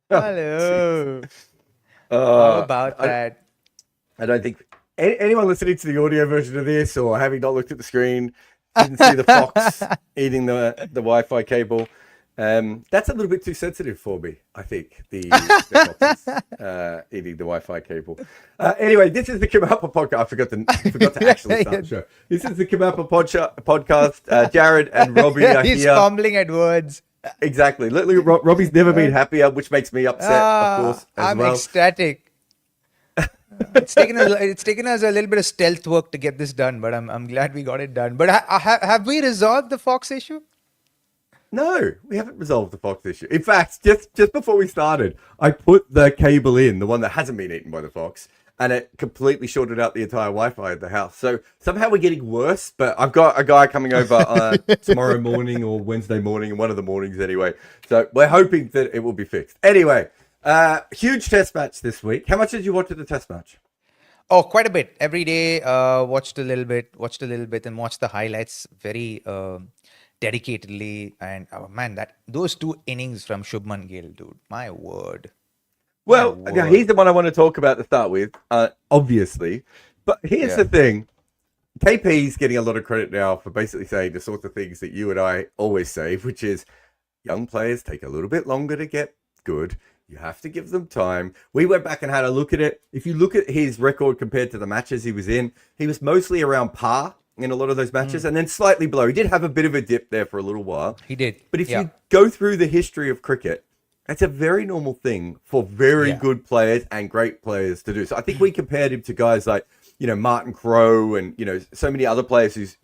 Hello. How Uh, about I, that? I don't think anyone listening to the audio version of this or having not looked at the screen didn't see the fox eating the Wi-Fi cable. That's a little bit too sensitive for me, I think, the foxes eating the Wi-Fi cable. Anyway, this is the KimAppa podcast. I forgot to actually start the show. This is the KimAppa podcast. Jarrod and Robbie are He's here. fumbling at words. Exactly. Look, Robbie's never been happier, which makes me upset, of course, as I'm well. ecstatic. It's taken us a little bit of stealth work to get this done, but I'm glad we got it done. But have we resolved the Fox issue? No, we haven't resolved the fox issue. In fact, just before we started, I put the cable in, the one that hasn't been eaten by the fox, and it completely shorted out the entire Wi-Fi at the house. So somehow we're getting worse, but I've got a guy coming over tomorrow morning or Wednesday morning, one of the mornings anyway. So we're hoping that it will be fixed. Anyway, huge test match this week. How much did you watch of the test match? Oh, quite a bit. Every day, watched a little bit, and watched the highlights very dedicatedly. And oh, man, those two innings from Shubman Gill, dude, my word. Well, he's the one I want to talk about to start with, obviously. But here's the thing. KP's getting a lot of credit now for basically saying the sorts of things that you and I always say, which is young players take a little bit longer to get good. You have to give them time. We went back and had a look at it. If you look at his record compared to the matches he was in, he was mostly around par in a lot of those matches and then slightly below. He did have a bit of a dip there for a little while. He did. But if you go through the history of cricket, that's a very normal thing for very good players and great players to do. So I think we compared him to guys like, Martin Crowe and, so many other players who's,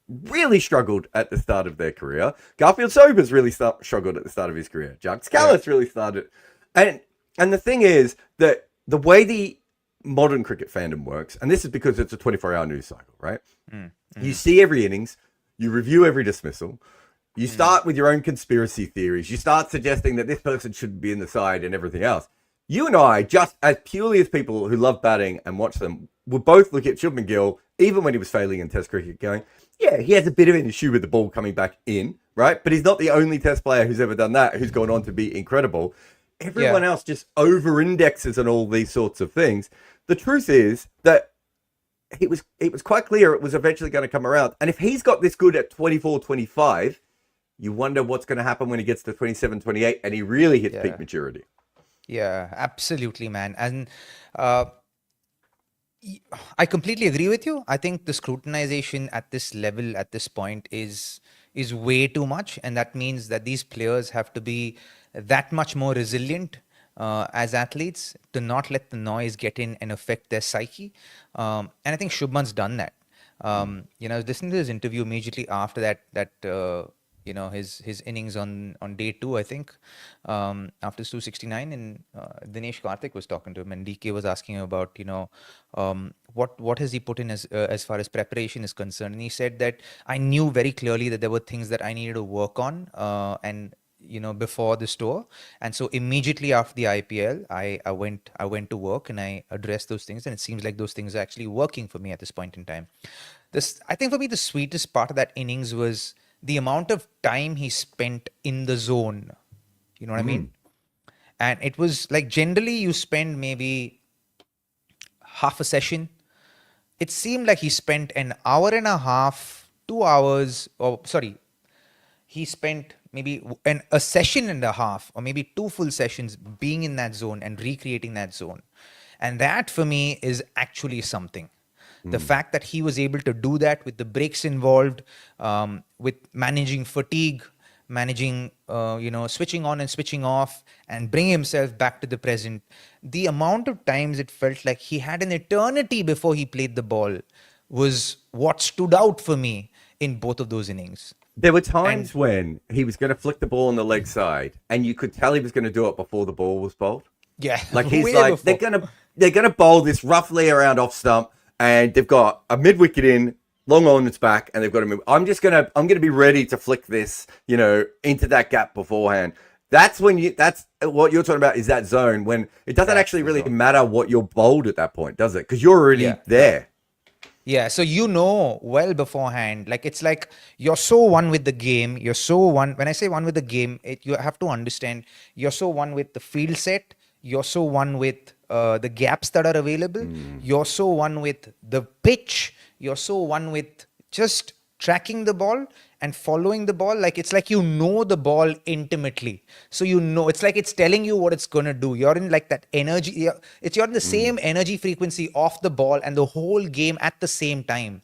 really struggled at the start of their career. Garfield Sobers really struggled at the start of his career. Jack Scalise really started. And the thing is that the way the modern cricket fandom works, and this is because it's a 24-hour news cycle, right? You see every innings, you review every dismissal, you start with your own conspiracy theories, you start suggesting that this person shouldn't be in the side and everything else. You and I, just as purely as people who love batting and watch them, would both look at Shubman Gill, even when he was failing in Test cricket, going, yeah, he has a bit of an issue with the ball coming back in, right? But he's not the only Test player who's ever done that, who's gone on to be incredible. Everyone else just over-indexes on all these sorts of things. The truth is that it was quite clear it was eventually going to come around. And if he's got this good at 24, 25, you wonder what's going to happen when he gets to 27, 28 and he really hits peak maturity. Yeah, absolutely, man. And I completely agree with you. I think the scrutinization at this level, at this point, is way too much. And that means that these players have to be that much more resilient as athletes to not let the noise get in and affect their psyche. And I think Shubman's done that. I was listening to his interview immediately after that his innings on day 2, I think, after 269, and Dinesh Karthik was talking to him, and DK was asking him about, what has he put in as far as preparation is concerned, and he said that I knew very clearly that there were things that I needed to work on, and before this tour, and so immediately after the IPL, I went to work and I addressed those things, and it seems like those things are actually working for me at this point in time. I think for me the sweetest part of that innings was the amount of time he spent in the zone. You know what I mean? And it was like, generally you spend maybe half a session. It seemed like he spent an hour and a half, 2 hours, he spent maybe a session and a half, or maybe 2 full sessions being in that zone and recreating that zone. And that for me is actually something. The fact that he was able to do that with the breaks involved, with managing fatigue, managing, switching on and switching off, and bring himself back to the present. The amount of times it felt like he had an eternity before he played the ball was what stood out for me in both of those innings. There were times when he was going to flick the ball on the leg side, and you could tell he was going to do it before the ball was bowled. Yeah, like he's like before. they're gonna bowl this roughly around off stump. And they've got a mid-wicket in, long on its back, and they've got to move. I'm gonna be ready to flick this, into that gap beforehand. That's what you're talking about, is that zone when it doesn't actually really matter what you're bowled at that point, does it? Because you're already there. Yeah, so you know well beforehand, like it's like you're so one with the game. You're so one. When I say one with the game, you have to understand you're so one with the field set. You're so one with the gaps that are available. You're so one with the pitch. You're so one with just tracking the ball and following the ball. Like it's like you know the ball intimately, so you know it's like it's telling you what it's gonna do. You're in like that energy. You're in the same energy frequency of the ball and the whole game at the same time,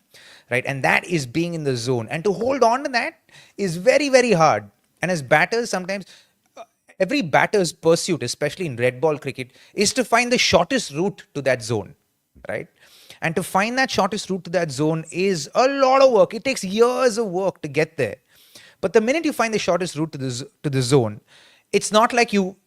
right? And that is being in the zone, and to hold on to that is very, very hard. And as batters sometimes, every batter's pursuit, especially in red ball cricket, is to find the shortest route to that zone, right? And to find that shortest route to that zone is a lot of work. It takes years of work to get there. But the minute you find the shortest route to the zone, it's not like you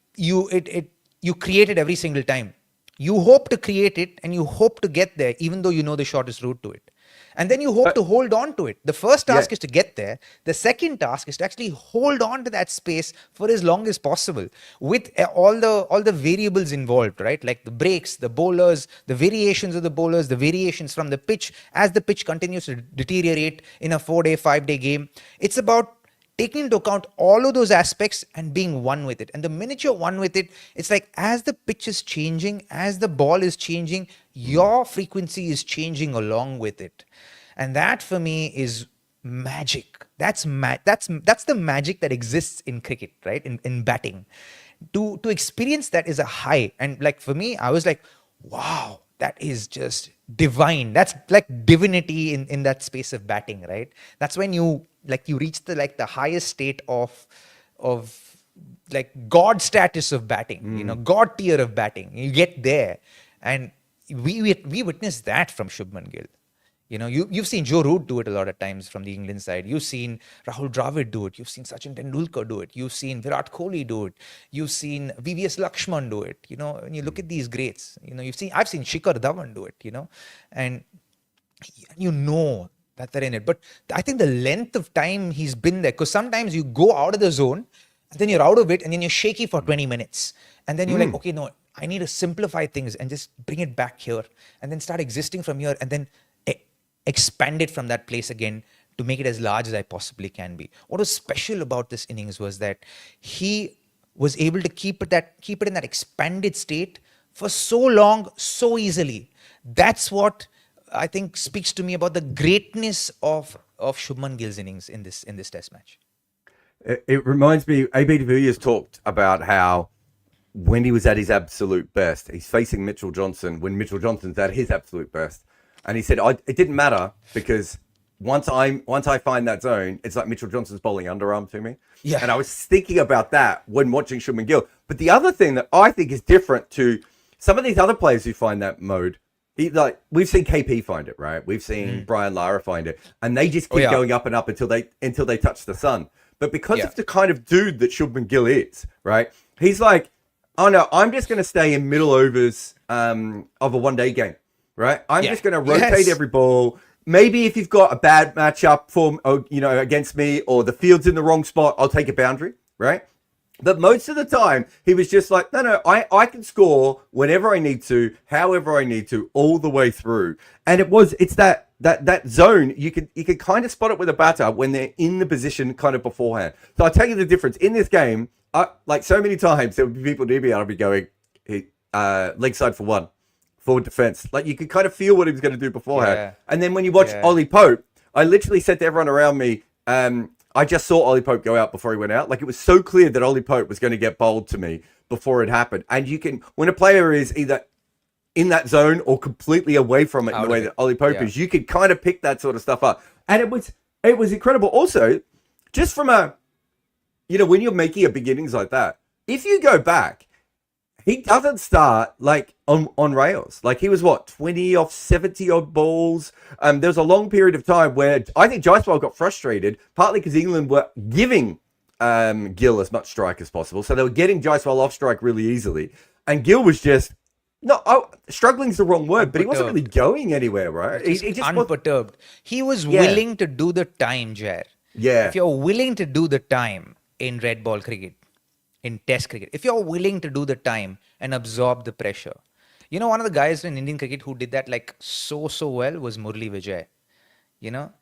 create it every single time. You hope to create it and you hope to get there, even though you know the shortest route to it. And then you hope to hold on to it. The first task is to get there. The second task is to actually hold on to that space for as long as possible, with all the variables involved, right? Like the breaks, the bowlers, the variations of the bowlers, the variations from the pitch as the pitch continues to deteriorate in a 4-day, 5-day game. It's about taking into account all of those aspects and being one with it. And the minute you're one with it, it's like as the pitch is changing, as the ball is changing, your frequency is changing along with it. And that for me is magic. That's the magic that exists in cricket, right? In batting. To experience that is a high. And like for me, I was like, wow, that is just divine. That's like divinity in that space of batting, right? That's when you reach the highest state of like God status of batting, God tier of batting. You get there, and we witnessed that from Shubman Gill. You've seen Joe Root do it a lot of times from the England side. You've seen Rahul Dravid do it. You've seen Sachin Tendulkar do it. You've seen Virat Kohli do it. You've seen VVS Lakshman do it. When you look at these greats, I've seen Shikhar Dhawan do it, and that they're in it. But I think the length of time he's been there, because sometimes you go out of the zone and then you're out of it and then you're shaky for 20 minutes. And then you're like, okay, no, I need to simplify things and just bring it back here and then start existing from here and then expand it from that place again to make it as large as I possibly can be. What was special about this innings was that he was able to keep it in that expanded state for so long, so easily. That's what I think speaks to me about the greatness of Shubman Gill's innings in this test match. It reminds me, AB de Villiers talked about how when he was at his absolute best, he's facing Mitchell Johnson when Mitchell Johnson's at his absolute best. And he said, it didn't matter because once I find that zone, it's like Mitchell Johnson's bowling underarm to me. Yeah. And I was thinking about that when watching Shubman Gill. But the other thing that I think is different to some of these other players who find that mode, we've seen KP find it, right? We've seen Brian Lara find it, and they just keep going up and up until they touch the sun. But because of the kind of dude that Shubman Gill is, right? He's like, oh no, I'm just going to stay in middle overs of a one-day game. Right, I'm just going to rotate every ball. Maybe if you've got a bad matchup against me, or the field's in the wrong spot, I'll take a boundary. Right, but most of the time he was just like, no, I can score whenever I need to, however I need to, all the way through. And it's that zone you can kind of spot it with a batter when they're in the position kind of beforehand. So I'll tell you the difference in this game. Like so many times there would be people near me, I'll be going leg side for one. Forward defense. Like you could kind of feel what he was going to do beforehand. Yeah. And then when you watch Ollie Pope, I literally said to everyone around me, I just saw Ollie Pope go out before he went out. Like it was so clear that Ollie Pope was going to get bowled to me before it happened. And you can, when a player is either in that zone or completely away from it in the way that Ollie Pope is, you can kind of pick that sort of stuff up. And it was incredible. Also, just from when you're making a big innings like that, if you go back, he doesn't start like on rails. Like he was 20 off 70 odd balls. There was a long period of time where I think Jaiswal got frustrated, partly because England were giving Gill as much strike as possible. So they were getting Jaiswal off strike really easily. And Gill was just, struggling's the wrong word, but he wasn't really going anywhere, right? He just unperturbed. He was willing to do the time, Jair. Yeah. If you're willing to do the time in red ball cricket, in test cricket, if you're willing to do the time and absorb the pressure, One of the guys in Indian cricket who did that like so well was Murli Vijay.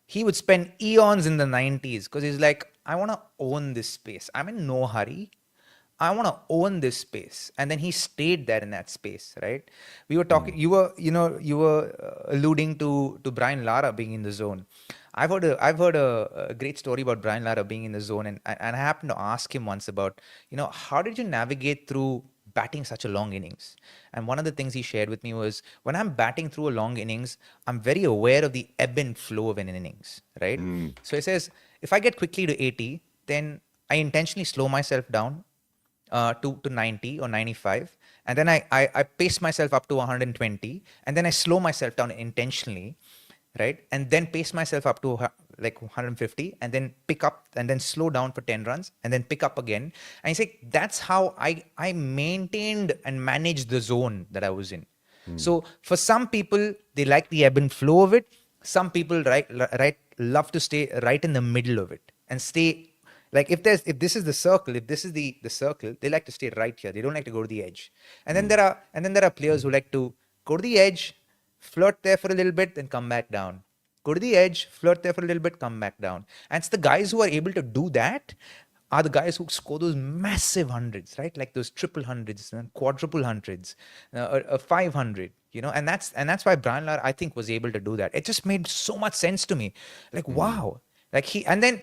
He would spend eons in the 90s because he's like, I want to own this space. I'm in no hurry. I want to own this space. And then he stayed there in that space, right? We were talking, you were alluding to Brian Lara being in the zone. I've heard a great story about Brian Lara being in the zone, and I happened to ask him once about, how did you navigate through batting such a long innings? And one of the things he shared with me was, when I'm batting through a long innings, I'm very aware of the ebb and flow of an innings, right? So he says, if I get quickly to 80, then I intentionally slow myself down to 90 or 95, and then I pace myself up to 120, and then I slow myself down intentionally, right? And then pace myself up to like 150, and then pick up and then slow down for 10 runs and then pick up again. And you say, that's how I maintained and managed the zone that I was in. So for some people, they like the ebb and flow of it. Some people love to stay right in the middle of it and stay. Like if this is the circle, if this is the circle, they like to stay right here. They don't like to go to the edge. And then there are players who like to go to the edge, flirt there for a little bit, then come back down. Go to the edge, flirt there for a little bit, come back down. And it's the guys who are able to do that are the guys who score those massive hundreds, right? Like those triple hundreds and quadruple hundreds, a 500, and that's why Brian Lara, I think, was able to do that. It just made so much sense to me. Like, wow. And then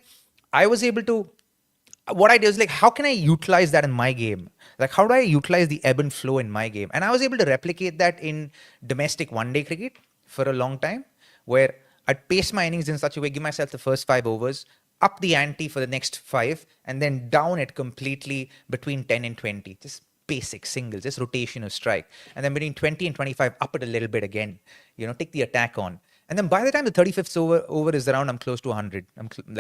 I was able to, what I did was like, how can I utilize that in my game? Like, how do I utilize the ebb and flow in my game? And I was able to replicate that in domestic one-day cricket for a long time, where I'd pace my innings in such a way, give myself the first 5 overs, up the ante for the next 5, and then down it completely between 10 and 20. Just basic singles, just rotation of strike. And then between 20 and 25, up it a little bit again. Take the attack on. And then by the time the 35th over is around, I'm close to 100.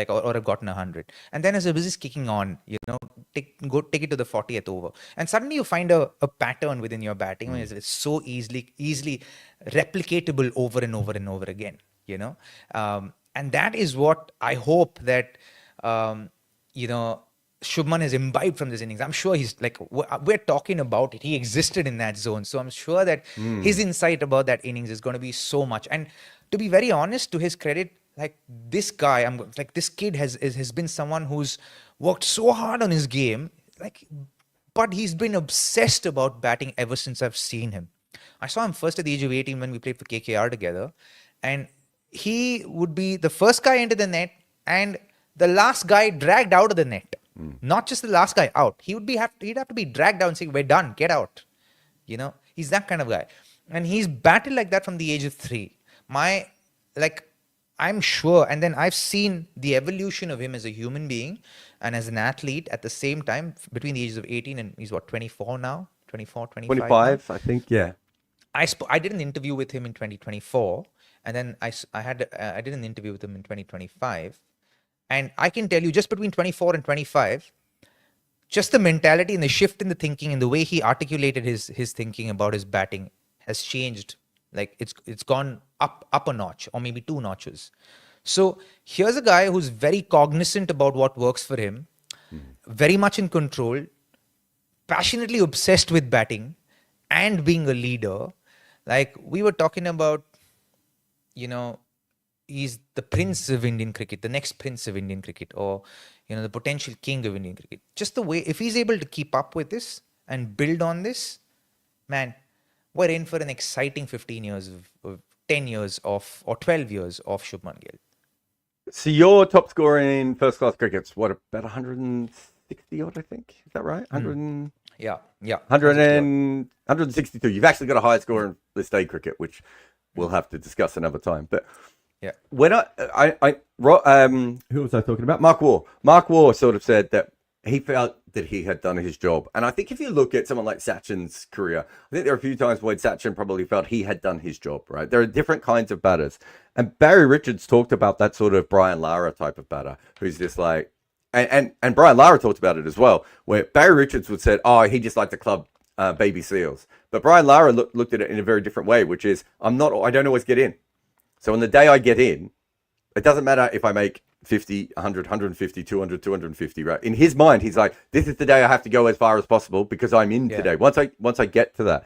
Or I've gotten 100. And then as the business kicking on, take it to the 40th over. And suddenly you find a pattern within your batting. It's so easily replicatable over and over and over again. And that is what I hope that, Shubman has imbibed from this innings. I'm sure he's like, we're talking about it. He existed in that zone. So I'm sure that his insight about that innings is going to be so much. And to be very honest, to his credit, like this guy, this kid has been someone who's worked so hard on his game, but he's been obsessed about batting ever since I've seen him. I saw him first at the age of 18 when we played for KKR together. And he would be the first guy into the net and the last guy dragged out of the net. Not just the last guy out. He'd have to be dragged down and say, we're done, get out. He's that kind of guy. And he's batted like that from the age of 3. I'm sure. And then I've seen the evolution of him as a human being and as an athlete at the same time between the ages of 18 and he's 24 now? 24, 25? 25, I think, yeah. I did an interview with him in 2024. And then I did an interview with him in 2025. And I can tell you, just between 24 and 25, just the mentality and the shift in the thinking and the way he articulated his thinking about his batting has changed. Like it's gone up a notch or maybe 2 notches. So here's a guy who's very cognizant about what works for him, very much in control, passionately obsessed with batting and being a leader. Like we were talking about, he's the prince of Indian cricket, the next prince of Indian cricket, or, the potential king of Indian cricket. Just the way, if he's able to keep up with this and build on this, man, we're in for an exciting 15 years of 10 years of, or 12 years of Shubman Gill. So your top scorer in first class cricket's what, about 160 odd, I think? Is that right? 100 Yeah. 162. You've actually got a higher score in list A cricket, which we'll have to discuss another time. But yeah, when who was I talking about? Mark Waugh. Mark Waugh sort of said that he felt that he had done his job. And I think if you look at someone like Sachin's career, I think there are a few times when Sachin probably felt he had done his job, right? There are different kinds of batters. And Barry Richards talked about that sort of Brian Lara type of batter, who's just like, and Brian Lara talked about it as well, where Barry Richards would say, oh, he just liked to club baby seals. But Brian Lara looked at it in a very different way, which is, I don't always get in. So on the day I get in, it doesn't matter if I make 50, 100, 150, 200, 250, right? In his mind, he's like, this is the day I have to go as far as possible because I'm in today. Once I get to that.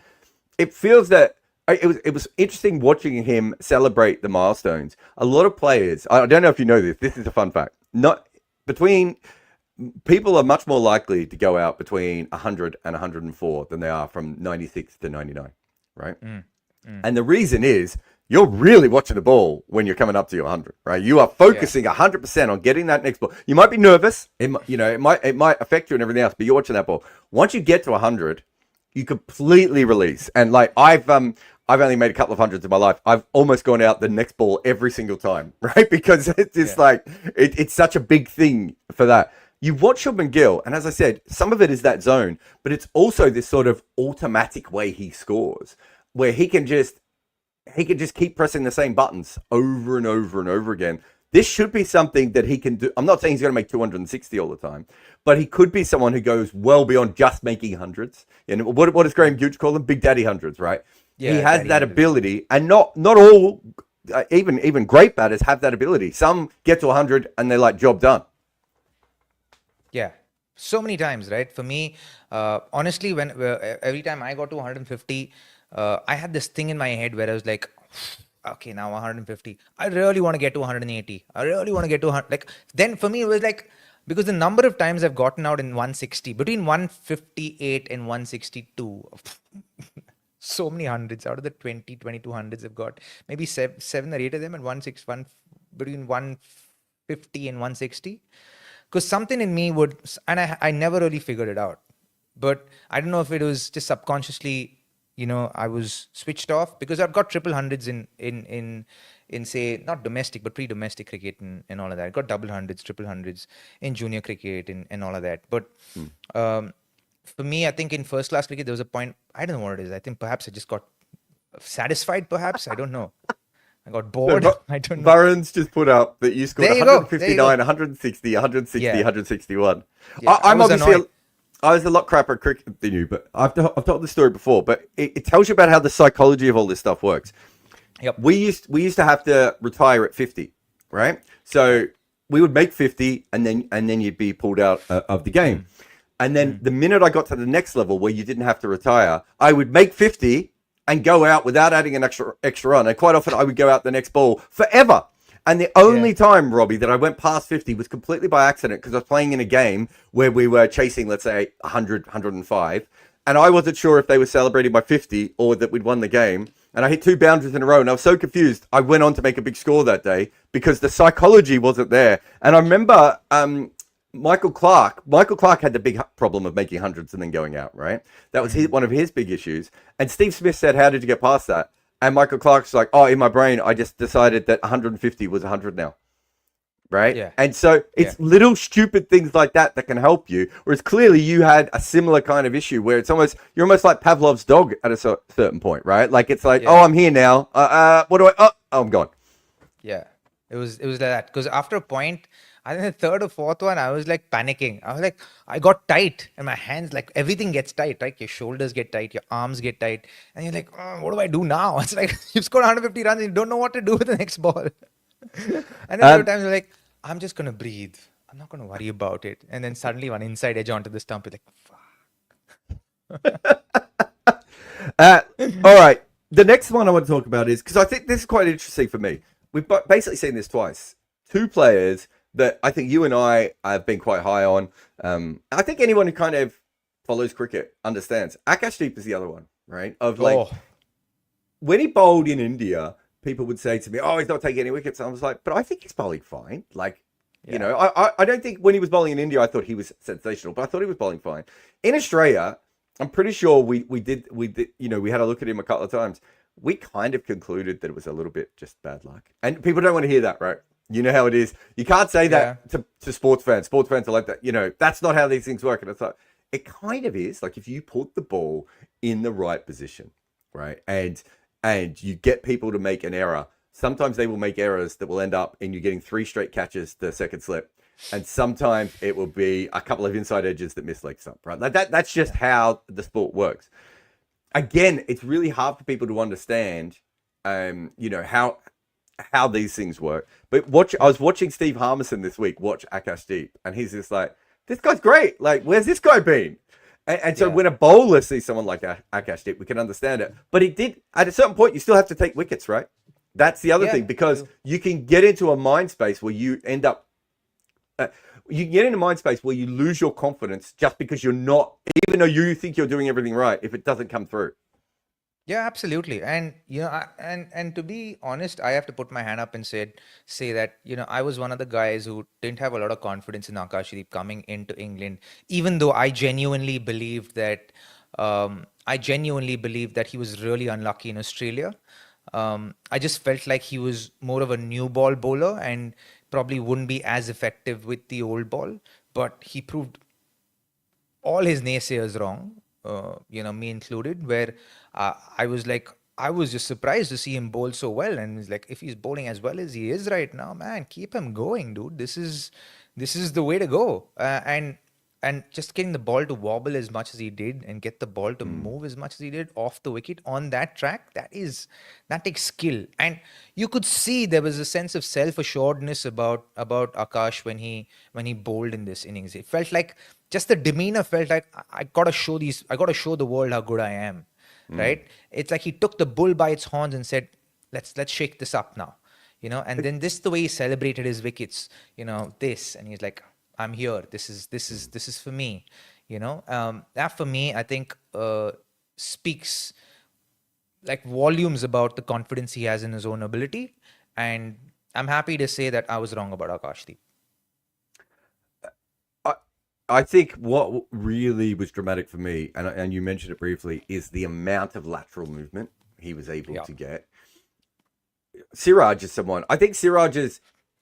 it feels that it was interesting watching him celebrate the milestones. A lot of players, I don't know if you know this. This is a fun fact. Not between people are much more likely to go out between 100 and 104 than they are from 96 to 99, right? And the reason is you're really watching the ball when you're coming up to your 100, right? You are focusing 100% on getting that next ball. You might be nervous, it might affect you and everything else, but you're watching that ball. Once you get to 100, you completely release. And like I've only made a couple of hundreds in my life. I've almost gone out the next ball every single time, right? Because it's just it's such a big thing for that. You watch Shubman Gill, and as I said, some of it is that zone, but it's also this sort of automatic way he scores, where he can just keep pressing the same buttons over and over and over again. This should be something that he can do. I'm not saying he's going to make 260 all the time, but he could be someone who goes well beyond just making hundreds. And what does Graham Gooch call them? Big Daddy hundreds, right? Yeah, he has that ability, and not all, even great batters have that ability. Some get to 100 and they're like, job done. Yeah, so many times, right? For me, honestly, when every time I got to 150, I had this thing in my head where I was like, okay, now 150. I really want to get to 180. I really want to get to 100. Like, then for me, it was like, because the number of times I've gotten out in 160, between 158 and 162, so many hundreds out of the 22 hundreds I've got, maybe seven or eight of them at 161, between 150 and 160. Because something in me would, and I never really figured it out, but I don't know if it was just subconsciously, I was switched off, because I've got triple hundreds in say, not domestic, but pre-domestic cricket and all of that. I got double hundreds, triple hundreds in junior cricket and all of that. But for me, I think in first class cricket, there was a point, I don't know what it is. I think perhaps I just got satisfied, perhaps. I don't know. I got bored. I don't know. Varun's just put up that you scored 159, 160, 160, 161. Yeah, I'm obviously... I was a lot crapper at cricket than you, but I've told this story before, but it tells you about how the psychology of all this stuff works. Yep. We used to have to retire at 50, right? So we would make 50 and then you'd be pulled out of the game. And then the minute I got to the next level where you didn't have to retire, I would make 50 and go out without adding an extra run. And quite often I would go out the next ball forever. And the only time, Robbie, that I went past 50 was completely by accident, because I was playing in a game where we were chasing, let's say, 100, 105. And I wasn't sure if they were celebrating by 50 or that we'd won the game. And I hit 2 boundaries in a row. And I was so confused. I went on to make a big score that day because the psychology wasn't there. And I remember Michael Clark had the big problem of making hundreds and then going out, right? That was one of his big issues. And Steve Smith said, how did you get past that? And Michael Clark's like, oh, in my brain, I just decided that 150 was 100 now. Right? Yeah. And so it's little stupid things like that can help you. Whereas clearly you had a similar kind of issue where you're almost like Pavlov's dog at a certain point, right? Like it's like, oh, I'm here now. What do oh, I'm gone. Yeah. It was like that. Because after a point, I think the third or fourth one, I was like panicking. I was like, I got tight and my hands, like everything gets tight, right? Your shoulders get tight, your arms get tight. And you're like, oh, what do I do now? It's like, you've scored 150 runs and you don't know what to do with the next ball. And then there were times you're like, I'm just going to breathe. I'm not going to worry about it. And then suddenly one inside edge onto the stump, you're like, fuck. All right. The next one I want to talk about is, because I think this is quite interesting for me. We've basically seen this twice. 2 players that I think you and I have been quite high on. I think anyone who kind of follows cricket understands. Akash Deep is the other one, right? When he bowled in India, people would say to me, oh, he's not taking any wickets. And I was like, but I think he's bowling fine. Like, you know, I don't think when he was bowling in India, I thought he was sensational, but I thought he was bowling fine. In Australia, I'm pretty sure we did, you know, we had a look at him a couple of times. We kind of concluded that it was a little bit just bad luck. And people don't want to hear that, right? You know how it is. You can't say that to sports fans. Sports fans are like that. You know, that's not how these things work. And it's like, it kind of is. Like if you put the ball in the right position, right? And you get people to make an error, sometimes they will make errors that will end up in you getting 3 straight catches the second slip. And sometimes it will be a couple of inside edges that miss leg stump, right? Like that's just how the sport works. Again, it's really hard for people to understand, you know, how these things work. But I was watching Steve Harmison this week watch Akash Deep, and he's just like, this guy's great. Like, where's this guy been? And so when a bowler sees someone like Akash Deep, we can understand it. But he did, at a certain point, you still have to take wickets, right? That's the other thing, because you can get into a mind space where you end up, you can get into a mind space where you lose your confidence just because you're not, even though you think you're doing everything right, if it doesn't come through. Yeah, absolutely. And and to be honest, I have to put my hand up and say that, I was one of the guys who didn't have a lot of confidence in Akash Deep coming into England, even though I genuinely believed that he was really unlucky in Australia. I just felt like he was more of a new ball bowler and probably wouldn't be as effective with the old ball, but he proved all his naysayers wrong, me included, where I was just surprised to see him bowl so well. And he's like, if he's bowling as well as he is right now, man, keep him going, dude. This is the way to go. And just getting the ball to wobble as much as he did and get the ball to move as much as he did off the wicket on that track, that takes skill. And you could see there was a sense of self-assuredness about Akash when he bowled in this innings. It felt like, just the demeanor felt like, I gotta show the world how good I am. Right? It's like he took the bull by its horns and said, let's shake this up now. And then this is the way he celebrated his wickets, and he's like, I'm here. This is for me. That for me, I think, speaks like volumes about the confidence he has in his own ability. And I'm happy to say that I was wrong about Akash Deep. I think what really was dramatic for me, and you mentioned it briefly, is the amount of lateral movement he was able to get. Siraj is someone, I think Siraj's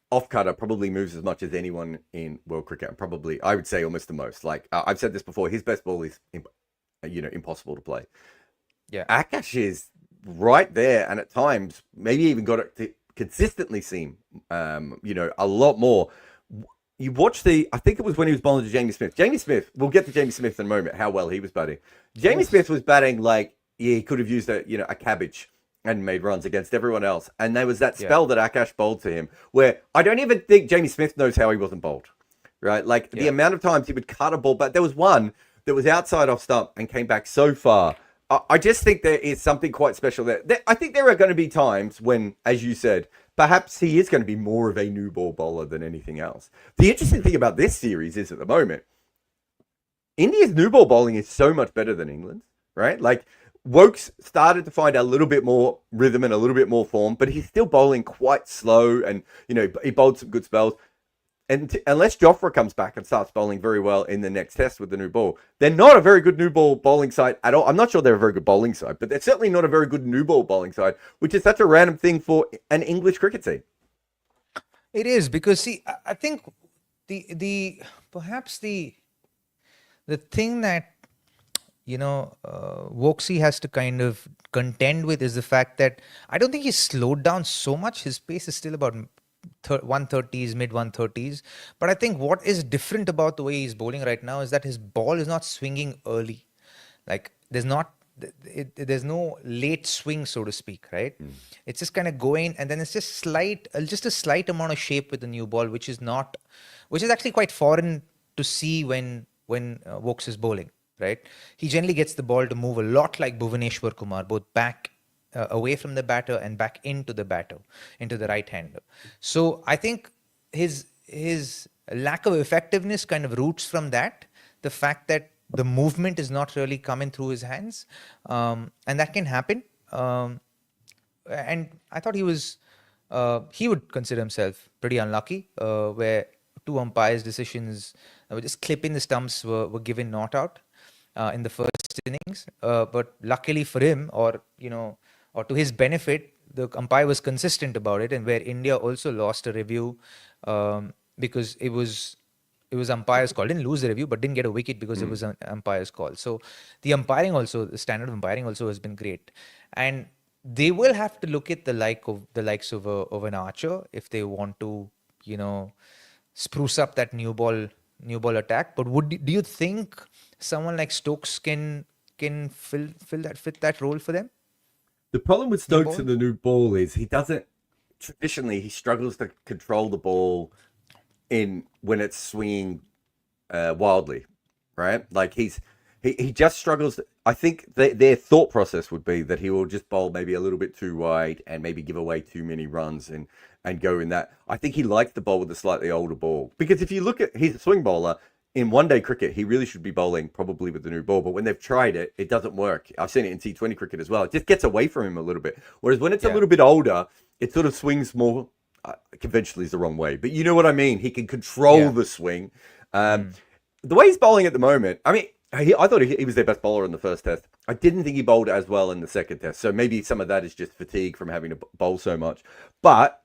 off-cutter probably moves as much as anyone in world cricket, and probably, I would say, almost the most. Like, I've said this before, his best ball is, impossible to play. Yeah. Akash is right there, and at times, maybe even got it to consistently seem, a lot more. You watch I think it was when he was bowling to Jamie Smith. Jamie Smith, we'll get to Jamie Smith in a moment, how well he was batting. Jamie Smith was batting like, he could have used a cabbage and made runs against everyone else. And there was that spell that Akash bowled to him, where I don't even think Jamie Smith knows how he wasn't bowled, right? Like, the amount of times he would cut a ball, but there was one that was outside off stump and came back so far. I just think there is something quite special there. I think there are going to be times when, as you said, perhaps he is going to be more of a new ball bowler than anything else. The interesting thing about this series is, at the moment, India's new ball bowling is so much better than England's, right? Like, Woakes started to find a little bit more rhythm and a little bit more form, but he's still bowling quite slow, and, he bowled some good spells. And unless Jofra comes back and starts bowling very well in the next test with the new ball, they're not a very good new ball bowling side at all. I'm not sure they're a very good bowling side, but they're certainly not a very good new ball bowling side, which is such a random thing for an English cricket team. It is, because, see, I think perhaps the thing that, Woxie has to kind of contend with is the fact that I don't think he's slowed down so much. His pace is still about 130s, mid 130s. But I think what is different about the way he's bowling right now is that his ball is not swinging early. Like, there's no late swing, so to speak, right? It's just kind of going, and then it's just a slight amount of shape with the new ball, which is actually quite foreign to see when Woakes is bowling, right? He generally gets the ball to move a lot like Bhuvaneshwar Kumar, both back away from the batter and back into the batter, into the right hander. So I think his lack of effectiveness kind of roots from that, the fact that the movement is not really coming through his hands, and that can happen. And I thought he would consider himself pretty unlucky, where two umpires' decisions, just clipping the stumps, were given not out in the first innings. But luckily for him, or to his benefit, the umpire was consistent about it, and where India also lost a review because it was umpire's call. Didn't lose the review, but didn't get a wicket because it was an umpire's call. So the standard of umpiring also has been great, and they will have to look at the likes of an Archer if they want to, spruce up that new ball attack. But do you think someone like Stokes can fit that role for them? The problem with Stokes and the new ball is he struggles to control the ball when it's swinging wildly, right? Like, He just struggles. I think their thought process would be that he will just bowl maybe a little bit too wide and maybe give away too many runs and go in that. I think he likes the bowl with a slightly older ball, because if you look at, he's a swing bowler. In one-day cricket, he really should be bowling probably with the new ball, but when they've tried it, it doesn't work. I've seen it in T20 cricket as well. It just gets away from him a little bit. Whereas when it's a little bit older, it sort of swings more, conventionally is the wrong way, but you know what I mean? He can control the swing. The way he's bowling at the moment, I mean, I thought he was their best bowler in the first test. I didn't think he bowled as well in the second test. So maybe some of that is just fatigue from having to bowl so much. But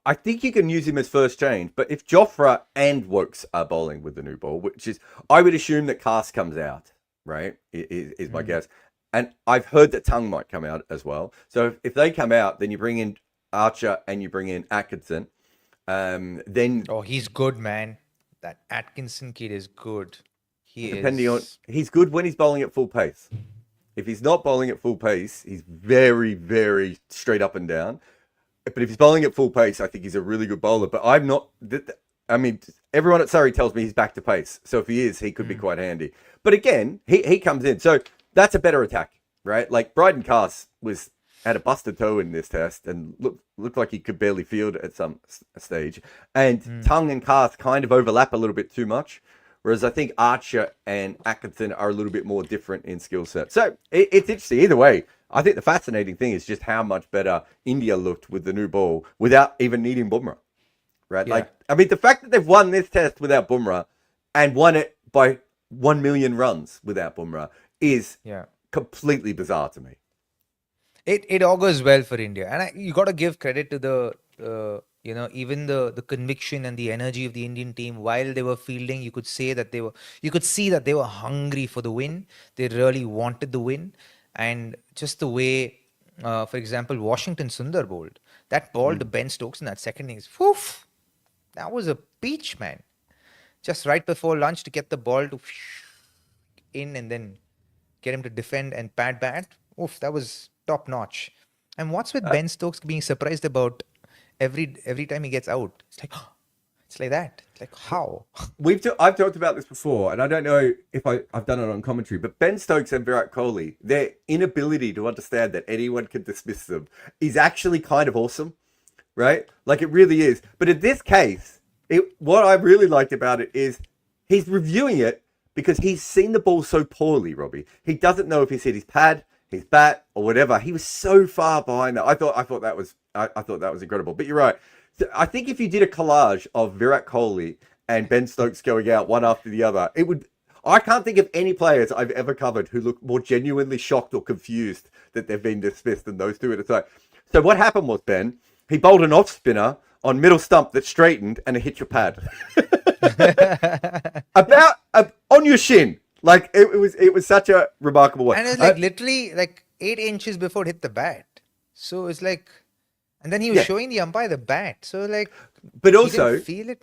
I think you can use him as first change. But if Jofra and Wokes are bowling with the new ball, which is, I would assume that Cast comes out, right? Is my guess. And I've heard that Tongue might come out as well. So if they come out, then you bring in Archer and you bring in Atkinson. Then he's good, man. That Atkinson kid is good. He's good when he's bowling at full pace. If he's not bowling at full pace, he's very, very straight up and down. But if he's bowling at full pace, I think he's a really good bowler. But I'm not. I mean, everyone at Surrey tells me he's back to pace. So if he is, he could be quite handy. But again, he comes in. So that's a better attack, right? Like Bryden Cast had a busted toe in this test and looked like he could barely field at some stage. And Tongue and Cast kind of overlap a little bit too much. Whereas I think Archer and Atkinson are a little bit more different in skill set. So it's interesting. Either way, I think the fascinating thing is just how much better India looked with the new ball without even needing Bumrah, right? Yeah. Like, I mean, the fact that they've won this test without Bumrah and won it by 1 million runs without Bumrah is completely bizarre to me. It augurs well for India. And you got to give credit to the even the conviction and the energy of the Indian team while they were fielding. You could see that they were hungry for the win. They really wanted the win. And just the way, for example, Washington Sundar bowled. That ball to Ben Stokes in that second innings. Woof! That was a peach, man. Just right before lunch to get the ball to in and then get him to defend and pad bat. Oof, that was top notch. And what's with Ben Stokes being surprised about every time he gets out? It's like that. It's like, how? I've talked about this before, and I don't know if I've done it on commentary, but Ben Stokes and Virat Kohli, their inability to understand that anyone can dismiss them is actually kind of awesome, right? Like, it really is. But in this case, what I really liked about it is he's reviewing it because he's seen the ball so poorly, Robbie. He doesn't know if he's hit his pad, his bat, or whatever. He was so far behind that. I thought that was incredible. But you're right. So I think if you did a collage of Virat Kohli and Ben Stokes going out one after the other, I can't think of any players I've ever covered who look more genuinely shocked or confused that they've been dismissed than those two at a time. So what happened was, Ben, he bowled an off spinner on middle stump that straightened and it hit your pad. On your shin. Like, it was such a remarkable one. And it's like literally like 8 inches before it hit the bat. So it's like, and then he was showing the umpire the bat. So like, but also, he didn't feel it.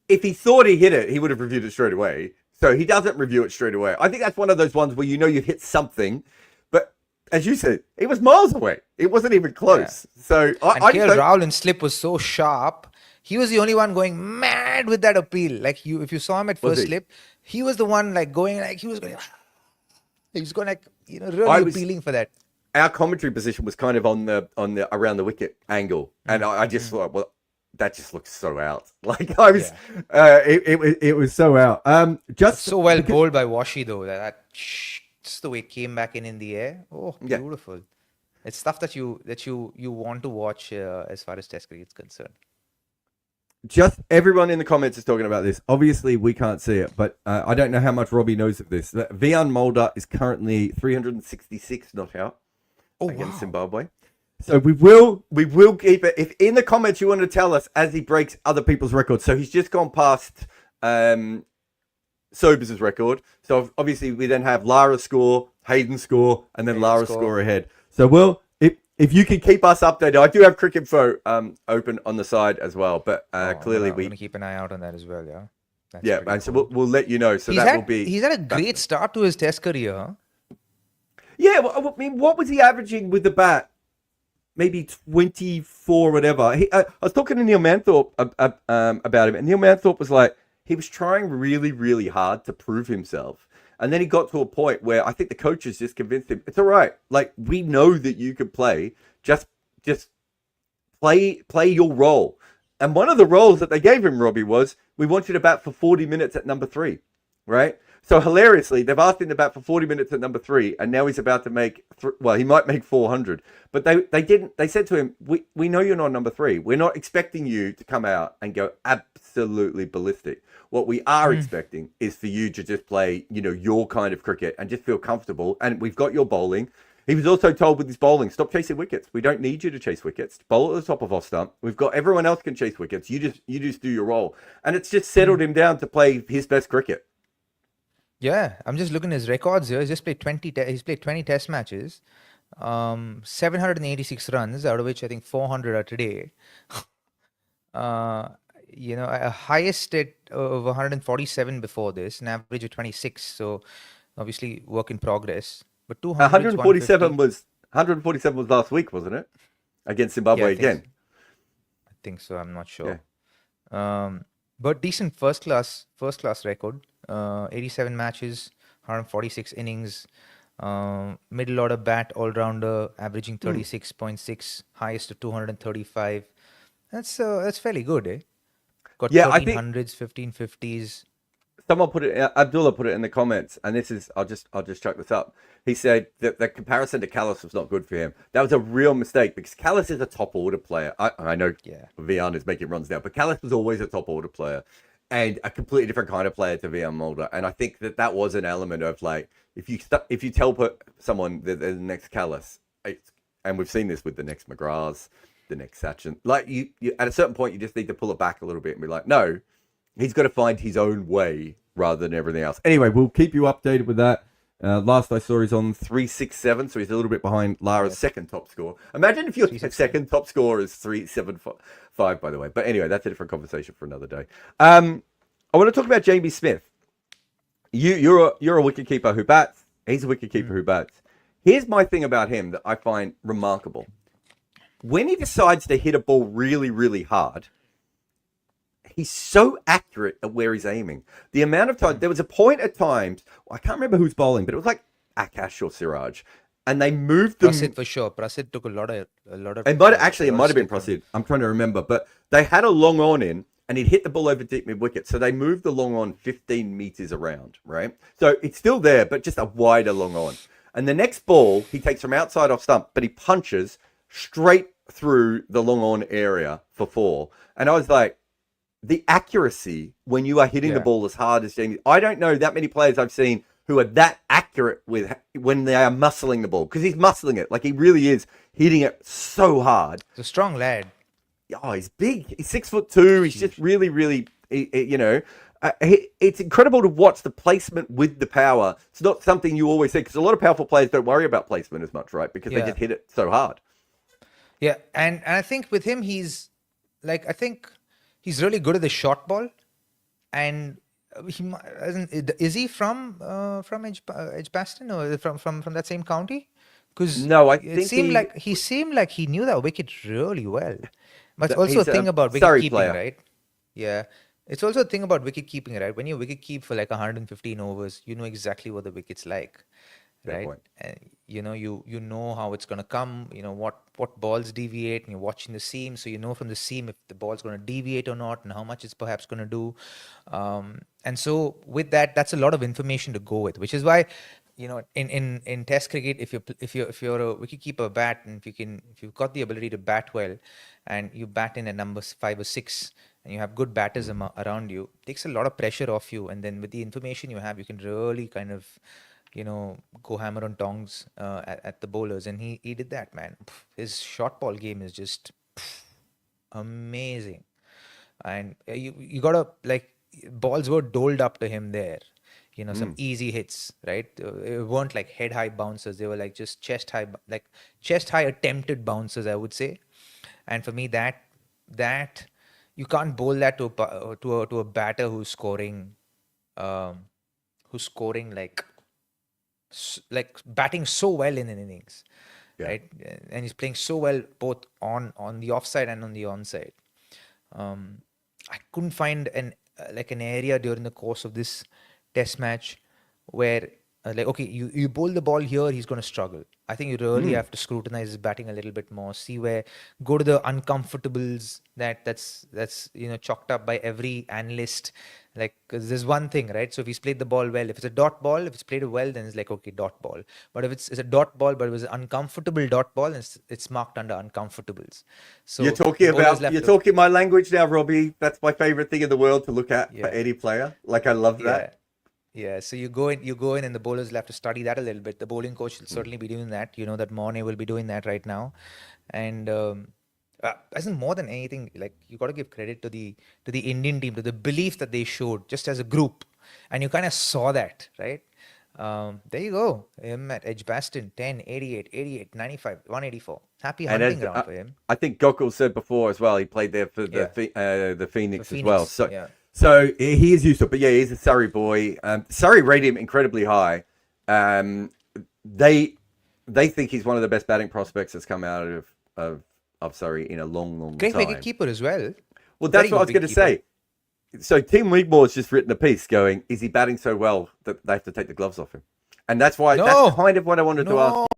If he thought he hit it, he would have reviewed it straight away. So he doesn't review it straight away. I think that's one of those ones where you know you hit something, but as you said, it was miles away. It wasn't even close. Yeah. So KL Rahul's slip was so sharp. He was the only one going mad with that appeal. Like if you saw him at first slip, he was the one like going like he was going like really appealing for that. Our commentary position was kind of on the around the wicket angle, and I just thought, well, that just looks so out. Like I was, it was so out. Just so well bowled by Washi though. Just the way it came back in the air. Oh, beautiful! It's stuff that you want to watch as far as Test cricket is concerned. Just everyone in the comments is talking about this. Obviously, we can't see it, but I don't know how much Robbie knows of this. Vian Moulder is currently 366 not out against Zimbabwe. So we will keep it. If in the comments you want to tell us as he breaks other people's records. So he's just gone past Sobers' record. So obviously we then have Lara's score, Hayden's score, and then Lara's score ahead. So if you can keep us updated, I do have Cricket Info open on the side as well. But clearly we're gonna keep an eye out on that as well. Yeah. That's and cool. So we'll let you know. So he's had a great start to his Test career. Huh? Yeah, well, I mean, what was he averaging with the bat? Maybe 24 or whatever. I was talking to Neil Manthorpe about him, and Neil Manthorpe was like, he was trying really, really hard to prove himself. And then he got to a point where I think the coaches just convinced him, it's all right. Like, we know that you can play. Just play your role. And one of the roles that they gave him, Robbie, was we want you to bat for 40 minutes at number 3, right? So hilariously, they've asked him to bat for 40 minutes at number 3, and now he's about to make, well, he might make 400. But they said to him, we know you're not number 3. We're not expecting you to come out and go absolutely ballistic. What we are expecting is for you to just play, your kind of cricket and just feel comfortable. And we've got your bowling. He was also told with his bowling, stop chasing wickets. We don't need you to chase wickets. Bowl at the top of off stump. We've got everyone else can chase wickets. You just do your role. And it's just settled him down to play his best cricket. Yeah, I'm just looking at his records here. He's just played 20. He's played 20 Test matches, 786 runs, out of which I think 400 are today. A highest of 147 before this, an average of 26. So obviously work in progress. But 147 was last week, wasn't it? Against Zimbabwe again. I think so. I'm not sure. Yeah. But decent first class record. 87 matches, 146 innings. Middle order bat, all rounder, averaging 36.6, highest of 235. That's fairly good, eh? Got 1300s, 1550s. Someone put it. Abdullah put it in the comments, and this is. I'll just chuck this up. He said that the comparison to Callis was not good for him. That was a real mistake because Callis is a top order player. I know Vian is making runs now, but Callis was always a top order player, and a completely different kind of player to Vian Moulder. And I think that was an element of like if you tell someone that they're the next Callis, and we've seen this with the next McGraths, the next Sachin. Like you at a certain point you just need to pull it back a little bit and be like, no. He's got to find his own way rather than everything else. Anyway, we'll keep you updated with that. Last I saw, he's on 367, so he's a little bit behind Lara's second top score. Imagine if your second top score is 375, by the way. But anyway, that's a different conversation for another day. I want to talk about Jamie Smith. You're a wicketkeeper who bats. He's a wicketkeeper who bats. Here's my thing about him that I find remarkable. When he decides to hit a ball really, really hard, he's so accurate at where he's aiming. The amount of time, there was a point at times, I can't remember who's bowling, but it was like Akash or Siraj, and they moved them. Prasid for sure. Prasid took a lot of. It might have been Prasid. I'm trying to remember, but they had a long on in, and he'd hit the ball over deep mid wicket, so they moved the long on 15 meters around, right? So it's still there, but just a wider long on. And the next ball, he takes from outside off stump, but he punches straight through the long on area for 4. And I was like, the accuracy when you are hitting the ball as hard as Jamie. I don't know that many players I've seen who are that accurate with when they are muscling the ball, because he's muscling it. Like, he really is hitting it so hard. He's a strong lad. Oh, he's big. He's 6'2". He's just really, really, it's incredible to watch the placement with the power. It's not something you always see, because a lot of powerful players don't worry about placement as much, right? Because they just hit it so hard. Yeah, and I think with him, he's really good at the short ball, and is he from Edgbaston or from that same county? Because no, it seemed like he knew that wicket really well. But it's also a thing about wicket keeping, right? Yeah, it's also a thing about wicket keeping, right? When you wicket keep for like 115 overs, you know exactly what the wicket's like, right? And you know how it's gonna come. You know what balls deviate, and you're watching the seam, so you know from the seam if the ball's gonna deviate or not, and how much it's perhaps gonna do. And so with that, that's a lot of information to go with, which is why, in Test cricket, if you're a wicketkeeper bat, and if you've got the ability to bat well, and you bat in at number 5 or 6, and you have good batters around you, it takes a lot of pressure off you. And then with the information you have, you can really kind of go hammer on tongs at the bowlers. And he did that, man. His short ball game is just amazing. And you gotta, like, balls were doled up to him there. Some easy hits, right? It weren't like head high bouncers. They were like just chest high attempted bouncers, I would say. And for me, that you can't bowl that to a batter who's scoring like batting so well in an innings, right? And he's playing so well both on the offside and on the onside. I couldn't find an area during the course of this Test match where like, okay, you bowl the ball here, he's going to struggle. I think you really have to scrutinize his batting a little bit more. See where, go to the uncomfortables that's chalked up by every analyst. Like, 'cause there's one thing, right? So if he's played the ball well, if it's a dot ball, if it's played well, then it's like, okay, dot ball. But if it's a dot ball, but it was an uncomfortable dot ball, it's marked under uncomfortables. So you're talking my language now, Robbie. That's my favorite thing in the world to look at for any player. Like, I love that. Yeah, so you go in, and the bowlers will have to study that a little bit. The bowling coach will certainly be doing that. You know that Morne will be doing that right now, and I think more than anything, like, you got to give credit to the Indian team, to the belief that they showed just as a group, and you kind of saw that, right? There you go, him at Edgbaston, 10, 88, 88, 95, 184. Happy hunting ground for him. I think Gokul said before as well. He played there for the Phoenix as well. So. Yeah. So he is used to it, but yeah, he's a Surrey boy. Surrey rate him incredibly high. They think he's one of the best batting prospects that's come out of Surrey in a long time. Great wicket keeper as well. Well, that's what I was going to say. So Tim Wigmore's just written a piece going, is he batting so well that they have to take the gloves off him? And that's why that's kind of what I wanted to ask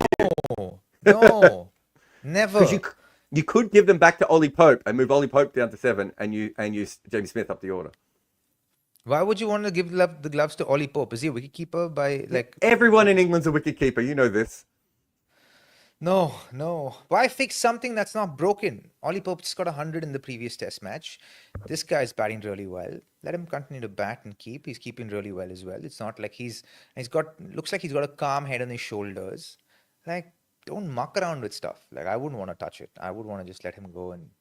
you. No, never. Because you could give them back to Ollie Pope and move Ollie Pope down to 7 and use Jamie Smith up the order. Why would you want to give the gloves to Ollie Pope? Is he a wicketkeeper by like... Everyone in England's a wicketkeeper. You know this. No. Why fix something that's not broken? Ollie Pope just got 100 in the previous test match. This guy's batting really well. Let him continue to bat and keep. He's keeping really well as well. It's not like looks like he's got a calm head on his shoulders. Like, don't muck around with stuff. Like, I wouldn't want to touch it. I would want to just let him go and,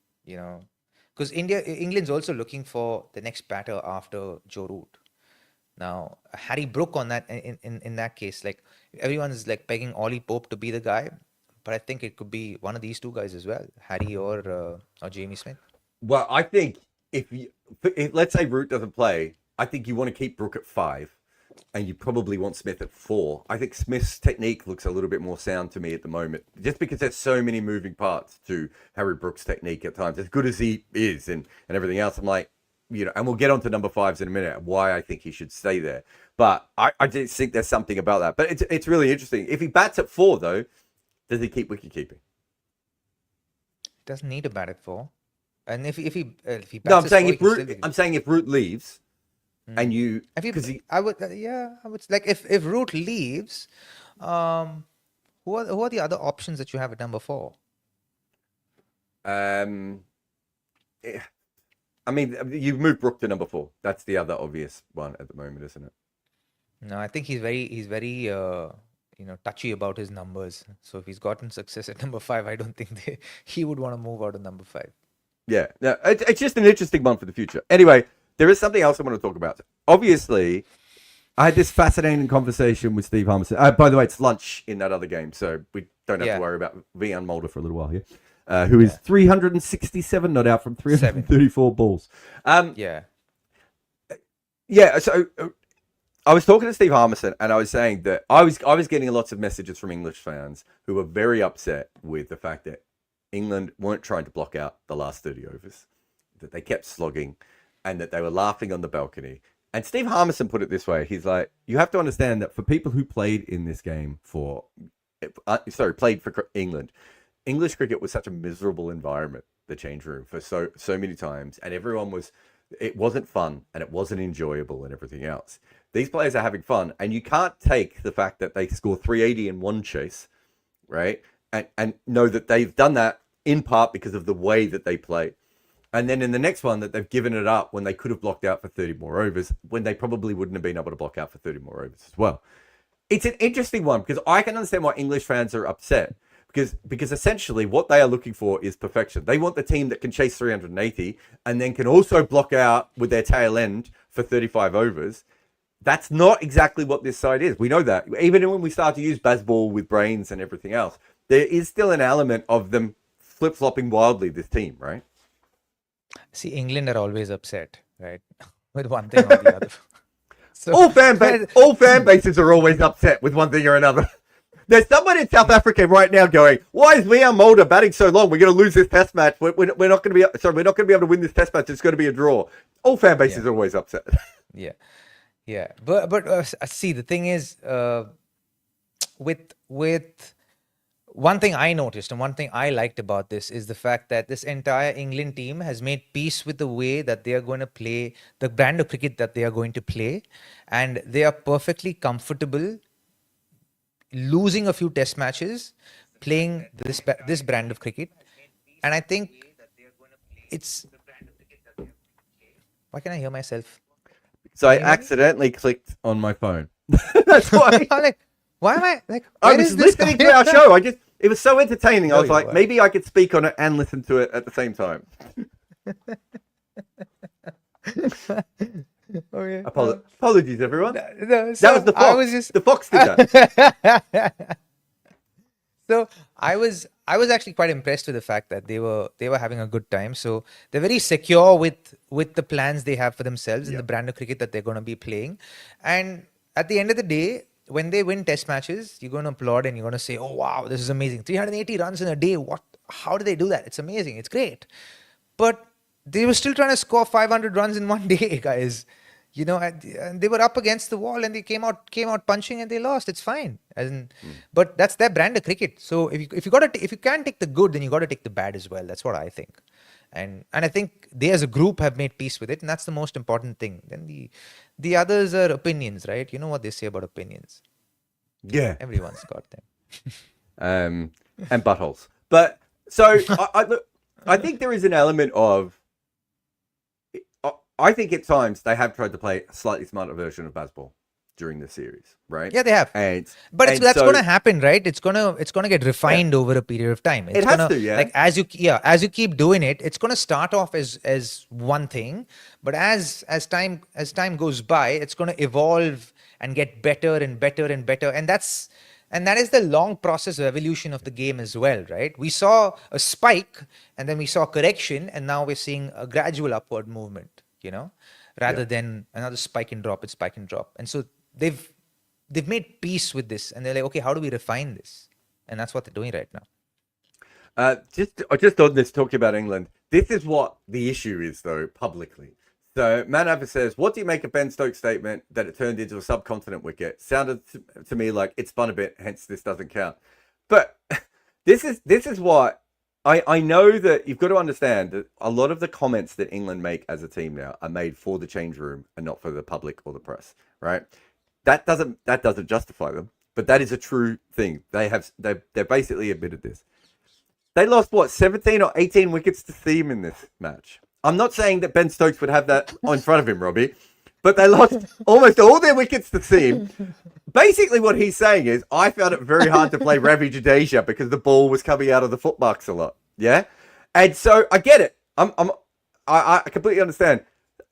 because England's also looking for the next batter after Joe Root. Now, Harry Brook on that in that case, like, everyone's like pegging Ollie Pope to be the guy, but I think it could be one of these two guys as well, Harry or Jamie Smith. Well, I think if let's say Root doesn't play, I think you want to keep Brook at 5, and you probably want Smith at 4. I think Smith's technique looks a little bit more sound to me at the moment, just because there's so many moving parts to Harry Brook's technique at times. As good as he is and everything else, I'm like, and we'll get on to number 5s in a minute, why I think he should stay there. But I just think there's something about that. But it's really interesting. If he bats at 4, though, does he keep wicket keeping? Doesn't need to bat at 4. And if he bats no, I'm saying if Root leaves. And I would like if Root leaves, who are the other options that you have at number 4? I mean, you've moved Brook to number 4. That's the other obvious one at the moment, isn't it? No, I think he's very touchy about his numbers. So if he's gotten success at number 5, I don't think he would want to move out of number 5. Yeah, no, it's just an interesting one for the future. Anyway. There is something else I want to talk about. Obviously, I had this fascinating conversation with Steve Harmison. By the way, it's lunch in that other game, so we don't have to worry about Vian Moulder for a little while here, who is 367 not out from 334 balls. Yeah, so I was talking to Steve Harmison, and I was saying that I was getting lots of messages from English fans who were very upset with the fact that England weren't trying to block out the last 30 overs, that they kept slogging, and that they were laughing on the balcony. And Steve Harmison put it this way. He's like, you have to understand that for people who played in this game played for England, English cricket was such a miserable environment, the change room, for so many times. And it wasn't fun and it wasn't enjoyable and everything else. These players are having fun, and you can't take the fact that they score 380 in one chase, right? And know that they've done that in part because of the way that they play. And then in the next one that they've given it up when they could have blocked out for 30 more overs, when they probably wouldn't have been able to block out for 30 more overs as well. It's an interesting one because I can understand why English fans are upset because essentially what they are looking for is perfection. They want the team that can chase 380 and then can also block out with their tail end for 35 overs. That's not exactly what this side is. We know that. Even when we start to use Bazball with brains and everything else, there is still an element of them flip-flopping wildly, this team, right? See, England are always upset, right? With one thing or the other. So, all fan bases are always upset with one thing or another. There's someone in South Africa right now going, "Why is Liam Moulder batting so long? We're going to lose this Test match. We're not going to be. Sorry, we're not going to be able to win this Test match. It's going to be a draw." All fan bases are always upset. Yeah. Yeah, but see, the thing is, with one thing I noticed and one thing I liked about this is the fact that this entire England team has made peace with the way that they are going to play, the brand of cricket that they are going to play, and they are perfectly comfortable losing a few test matches, playing this brand of cricket. And I think it's, why can I hear myself? So I Can you hear me? accidentally clicked on my phone. That's why. I'm like, why am I like? I Where was is this listening coming to our from? show. It was so entertaining. I No, was you like, weren't. maybe I could speak on it and listen to it at the same time. Okay. Apologies, everyone. No, That was the fox. I was just The fox did that. So I was actually quite impressed with the fact that they were having a good time. So they're very secure with the plans they have for themselves and the brand of cricket that they're going to be playing. And at the end of the day, when they win test matches, you're going to applaud and you're going to say, "Oh wow, this is amazing! 380 runs in a day. What? How do they do that? It's amazing. It's great." But they were still trying to score 500 runs in one day, guys. You know, and they were up against the wall and they came out punching and they lost. It's fine. But that's their brand of cricket. So if you can't take the good, then you got to take the bad as well. That's what I think. And I think they as a group have made peace with it, and that's the most important thing. Then the others are opinions, right? You know what they say about opinions. Yeah. Everyone's got them. And buttholes. But so I think there is an element of. I think at times they have tried to play a slightly smarter version of baseball during the series, right? Yeah, they have. But that's going to happen, right? It's gonna get refined over a period of time. It's it has gonna, to, yeah. Like as you keep doing it, it's gonna start off as one thing, but as time goes by, it's gonna evolve and get better and better and better, and that is the long process of evolution of the game as well, right? We saw a spike, and then we saw correction, and now we're seeing a gradual upward movement. You know, rather than another spike and drop, it's spike and drop. And so they've made peace with this, and they're like, okay, how do we refine this? And that's what they're doing right now. Just on this, talking about England, this is what the issue is, though, publicly. So Manava says, what do you make of Ben Stokes' statement that it turned into a subcontinent wicket? Sounded to me like it spun a bit, hence this doesn't count. But this is what I know that you've got to understand that a lot of the comments that England make as a team now are made for the change room and not for the public or the press, right? That doesn't justify them, but that is a true thing. They're basically admitted this. They lost 17 or 18 wickets to Thiem in this match. I'm not saying that Ben Stokes would have that in front of him, Robbie, but they lost almost all their wickets to Thiem. Basically, what he's saying is, I found it very hard to play Ravi Jadeja because the ball was coming out of the footmarks a lot. Yeah, and so I get it. I completely understand.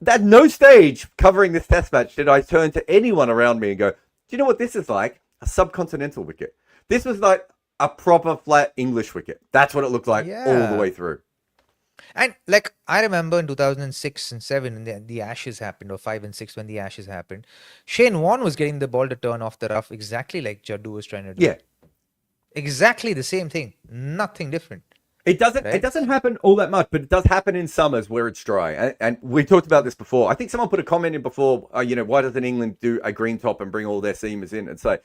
At no stage covering this test match did I turn to anyone around me and go, "Do you know what this is like? A subcontinental wicket. This was like a proper flat English wicket. That's what it looked like all the way through." And like I remember in 2006 and 7 when the Ashes happened, or 5 and 6 when the Ashes happened, Shane Warne was getting the ball to turn off the rough exactly like Jaddu was trying to do. Yeah, exactly the same thing. Nothing different. It doesn't happen all that much, but it does happen in summers where it's dry. And we talked about this before. I think someone put a comment in before, why doesn't England do a green top and bring all their seamers in? And so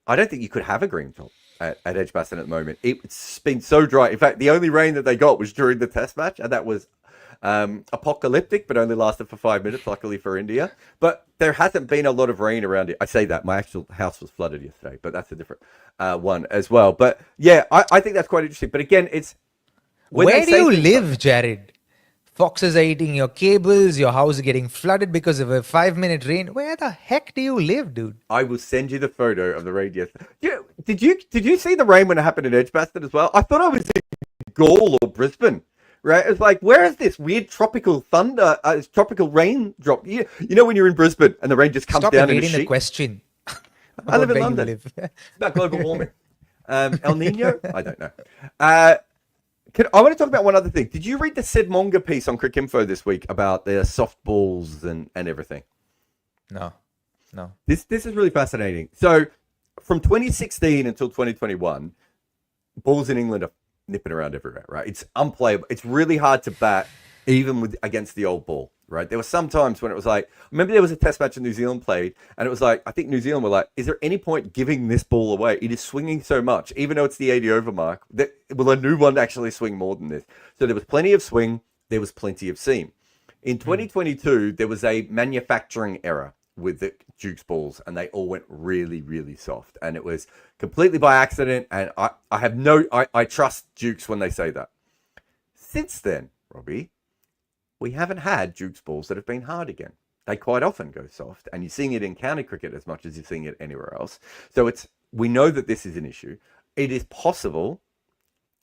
I don't think you could have a green top at Edgbaston at the moment. It's been so dry. In fact, the only rain that they got was during the test match, and that was apocalyptic, but only lasted for 5 minutes, luckily for India. But there hasn't been a lot of rain around it. I say that. My actual house was flooded yesterday, but that's a different one as well. But yeah, I think that's quite interesting. But again, it's... Where do you live, Jarrod? Foxes are eating your cables, your house is getting flooded because of a 5-minute rain. Where the heck do you live, dude? I will send you the photo of the rain yesterday. Did you see the rain when it happened in Edgbaston as well? I thought I was in Gaul or Brisbane. Right? It's like, where is this weird tropical thunder, tropical rain drop? You know when you're in Brisbane and the rain just comes down in a sheet? Stop evading the question. I live in London. It's about global warming. El Nino? I don't know. I want to talk about one other thing. Did you read the Sid Monga piece on Cricinfo this week about the softballs and everything? No. This is really fascinating. So from 2016 until 2021, balls in England are nipping around everywhere, right? It's unplayable. It's really hard to bat even with against the old ball, right? There were some times when it was like, remember there was a test match in New Zealand played, and it was like, I think New Zealand were like, is there any point giving this ball away? It is swinging so much, even though it's the 80 over mark, that will a new one actually swing more than this? So there was plenty of swing, there was plenty of seam. In 2022, there was a manufacturing error with the Duke's balls, and they all went really, really soft. And it was completely by accident, and I trust Dukes when they say that. Since then, Robbie, we haven't had Duke's balls that have been hard again. They quite often go soft, and you're seeing it in county cricket as much as you're seeing it anywhere else. So we know that this is an issue. It is possible,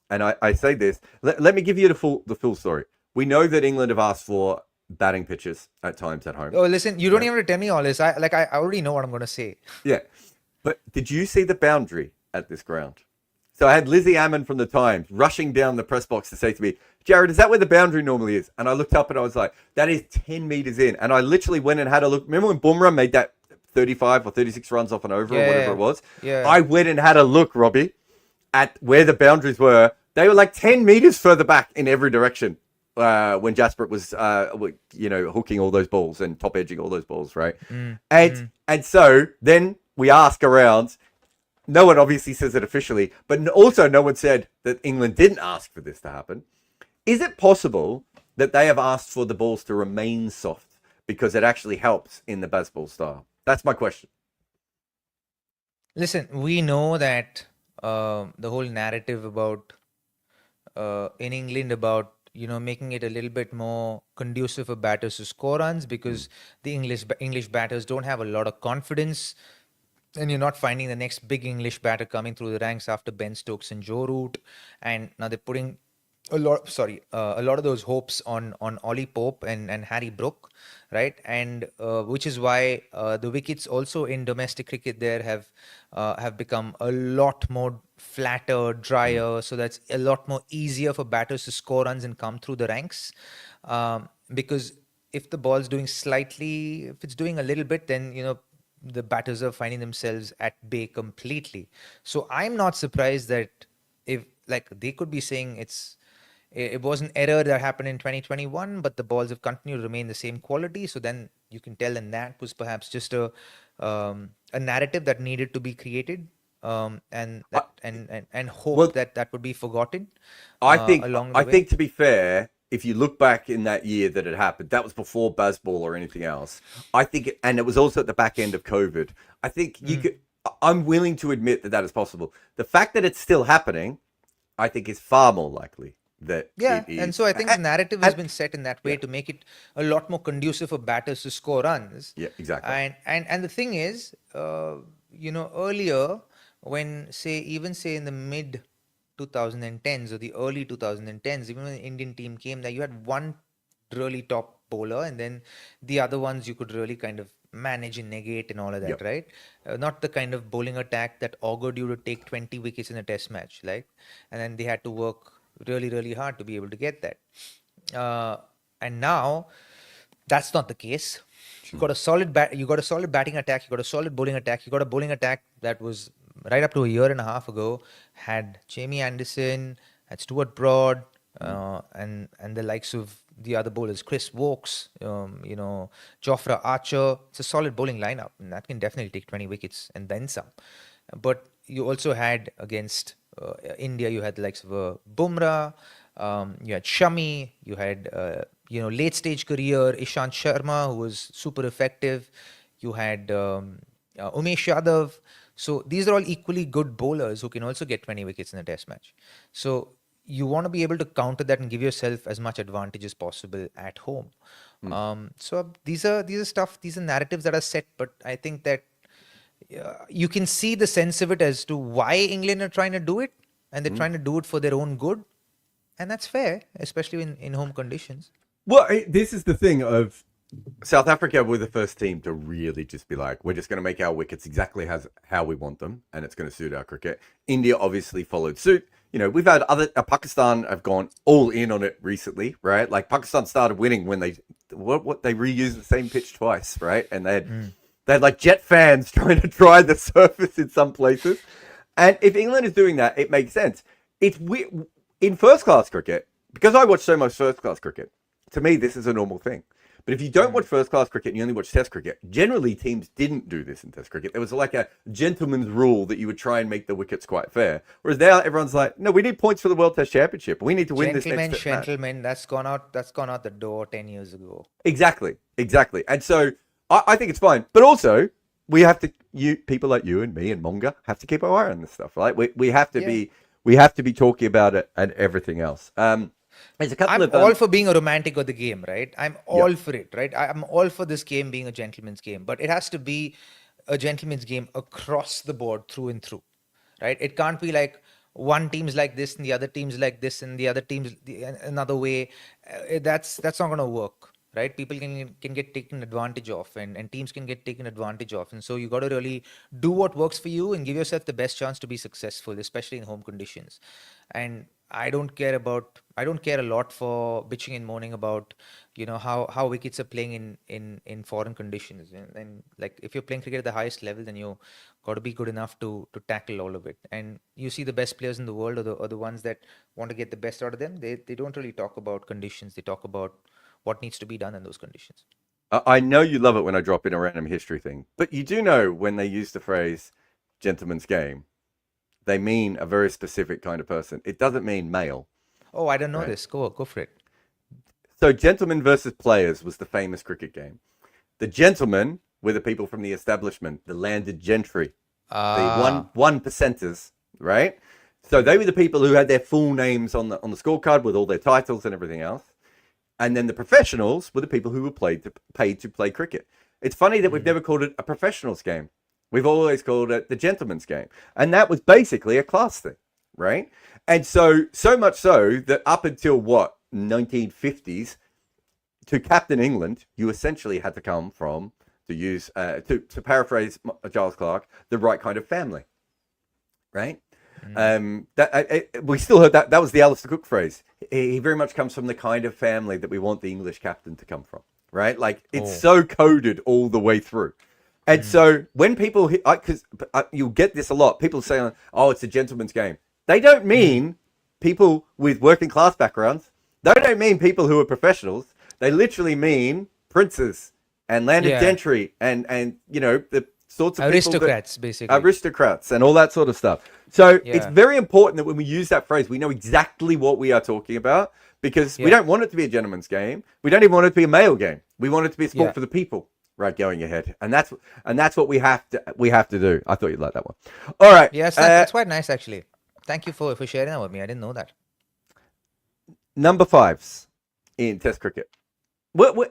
and I say this, let me give you the full story. We know that England have asked for batting pitches at times at home. Oh, listen, you don't even have to tell me all this. I already know what I'm going to say. Yeah. But did you see the boundary at this ground? So I had Lizzie Ammon from the Times rushing down the press box to say to me, Jarrod, is that where the boundary normally is? And I looked up and I was like, that is 10 meters in. And I literally went and had a look. Remember when Bumrah made that 35 or 36 runs off and over or whatever it was? Yeah. I went and had a look, Robbie, at where the boundaries were. They were like 10 meters further back in every direction when Jasper was, hooking all those balls and top edging all those balls, right? And so then we ask around. No one obviously says it officially, but also no one said that England didn't ask for this to happen. Is it possible that they have asked for the balls to remain soft because it actually helps in the baseball style? That's my question. Listen, we know that the whole narrative about in England about making it a little bit more conducive for batters to score runs because the English batters don't have a lot of confidence. And you're not finding the next big English batter coming through the ranks after Ben Stokes and Joe Root. And now they're putting a lot of those hopes on Ollie Pope and Harry Brook, right? And which is why the wickets also in domestic cricket there have become a lot more flatter, drier. So that's a lot more easier for batters to score runs and come through the ranks. Because if the ball's doing if it's doing a little bit, then, the batters are finding themselves at bay completely. So I'm not surprised that if they could be saying it was an error that happened in 2021, but the balls have continued to remain the same quality. So then you can tell, and that was perhaps just a narrative that needed to be created, and hope that would be forgotten. I think to be fair, if you look back in that year that it happened, that was before Bazball or anything else. I think, and it was also at the back end of COVID. I think I'm willing to admit that is possible. The fact that it's still happening, I think, is far more likely that it is. And so I think the narrative has been set in that way to make it a lot more conducive for batters to score runs. Yeah, exactly. And the thing is, earlier when even in the mid 2010s or the early 2010s, even when the Indian team came there, you had one really top bowler and then the other ones you could really kind of manage and negate and all of that, right? Not the kind of bowling attack that augured you to take 20 wickets in a test match, right? And then they had to work really, really hard to be able to get that. And now that's not the case. You got a solid batting attack, you got a solid bowling attack, you got a bowling attack that was right up to a year and a half ago, had Jamie Anderson, had Stuart Broad, and the likes of the other bowlers, Chris Wokes, Jofra Archer. It's a solid bowling lineup, and that can definitely take 20 wickets and then some. But you also had against India, you had the likes of Bumrah, you had Shami, you had late stage career Ishant Sharma, who was super effective. You had Umesh Yadav. So these are all equally good bowlers who can also get 20 wickets in a test match. So you want to be able to counter that and give yourself as much advantage as possible at home. So these are narratives that are set, but I think that you can see the sense of it as to why England are trying to do it, and they're trying to do it for their own good. And that's fair, especially in home conditions. Well, this is the thing of South Africa were the first team to really just be like, we're just going to make our wickets exactly how we want them, and it's going to suit our cricket. India obviously followed suit. We've had Pakistan have gone all in on it recently, right? Like Pakistan started winning when they reused the same pitch twice, right? And they had like jet fans trying to dry the surface in some places. And if England is doing that, it makes sense. It's in first class cricket, because I watch so much first class cricket. to me, this is a normal thing. But if you don't watch first-class cricket and you only watch Test cricket, generally teams didn't do this in Test cricket. There was like a gentleman's rule that you would try and make the wickets quite fair. Whereas now everyone's like, no, we need points for the World Test Championship. We need to win this next match. Gentlemen, that's gone out. That's gone out the door 10 years ago. Exactly. And so I think it's fine. But also, we have to, people like you and me and Monga have to keep our eye on this stuff, right? We have to be talking about it and everything else. There's a couple I'm all for being a romantic of the game, right? I'm all for it, right? I'm all for this game being a gentleman's game, but it has to be a gentleman's game across the board, through and through, right? It can't be like one team's like this and the other team's like this and the other team's another way. That's not going to work, right? People can get taken advantage of, and teams can get taken advantage of. And so you got to really do what works for you and give yourself the best chance to be successful, especially in home conditions. And I don't care a lot for bitching and moaning about, how wickets are playing in foreign conditions. And like, if you're playing cricket at the highest level, then you got to be good enough to tackle all of it. And you see the best players in the world are the ones that want to get the best out of them. They don't really talk about conditions. They talk about what needs to be done in those conditions. I know you love it when I drop in a random history thing, but you do know when they use the phrase gentleman's game, they mean a very specific kind of person. It doesn't mean male. Oh, I don't know this. Go for it. So gentlemen versus players was the famous cricket game. The gentlemen were the people from the establishment, the landed gentry, the one percenters, right? So they were the people who had their full names on the scorecard with all their titles and everything else. And then the professionals were the people who were paid to play cricket. It's funny that we've never called it a professionals game. We've always called it the gentleman's game. And that was basically a class thing, right? And so much so that up until 1950s, to captain England, you essentially had to come from, to paraphrase Giles Clarke, the right kind of family, right? We still heard that was the Alistair Cook phrase. He very much comes from the kind of family that we want the English captain to come from, right? Like, it's so coded all the way through. And so when people, because you'll get this a lot, people say, oh, it's a gentleman's game. They don't mean people with working class backgrounds. They don't mean people who are professionals. They literally mean princes and landed gentry and the sorts of aristocrats, basically. Aristocrats and all that sort of stuff. So it's very important that when we use that phrase, we know exactly what we are talking about, because we don't want it to be a gentleman's game. We don't even want it to be a male game. We want it to be a sport for the people. Right, going ahead, and that's what we have to do. I thought you'd like that one. All right. Yes, that's quite nice, actually. Thank you for sharing that with me. I didn't know that. Number 5s in Test cricket.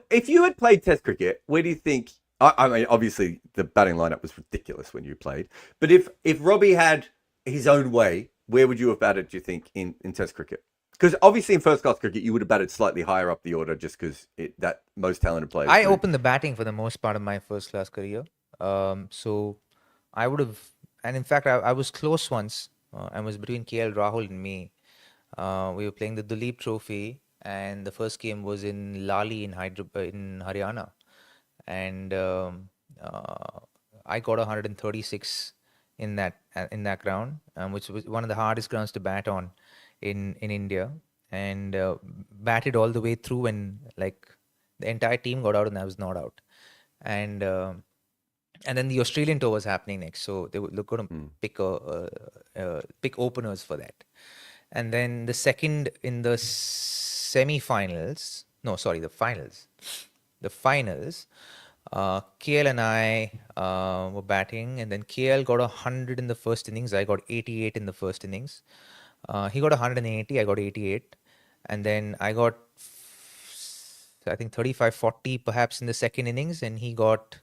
If you had played Test cricket, where do you think? I mean, obviously the batting lineup was ridiculous when you played. But if Robbie had his own way, where would you have batted? Do you think in Test cricket? Because obviously in first class cricket, you would have batted slightly higher up the order just because that most talented players. I opened the batting for the most part of my first class career. So I would have, and in fact, I was close once. I was between KL Rahul and me. We were playing the Duleep Trophy, and the first game was in Lali in Haryana. And I got 136 in that ground, which was one of the hardest grounds to bat on in India, and batted all the way through, and like the entire team got out and I was not out. And then the Australian tour was happening next, so they were going to pick openers for that. And then the second in the finals, KL and I were batting, and then KL got 100 in the first innings. I got 88 in the first innings. He got 180, I got 88. And then I got, I think, 35, 40 perhaps in the second innings, and he got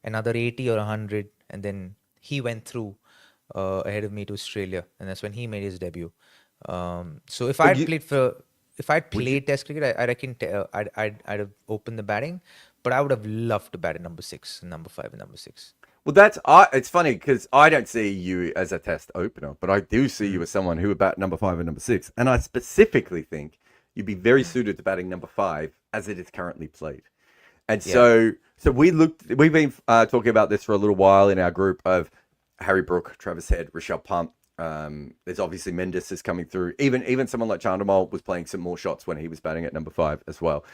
another 80 or 100. And then he went through ahead of me to Australia, and that's when he made his debut. So if I'd played Test cricket, I reckon I'd have opened the batting, but I would have loved to bat at number 6 and number 5 and number 6. Well, it's funny because I don't see you as a Test opener, but I do see you as someone who would bat number 5 and number 6. And I specifically think you'd be very suited to batting number 5 as it is currently played. And so we've been talking about this for a little while in our group of Harry Brook, Travis Head, Rishabh Pant. There's obviously Mendes is coming through. Even someone like Chandramal was playing some more shots when he was batting at number 5 as well.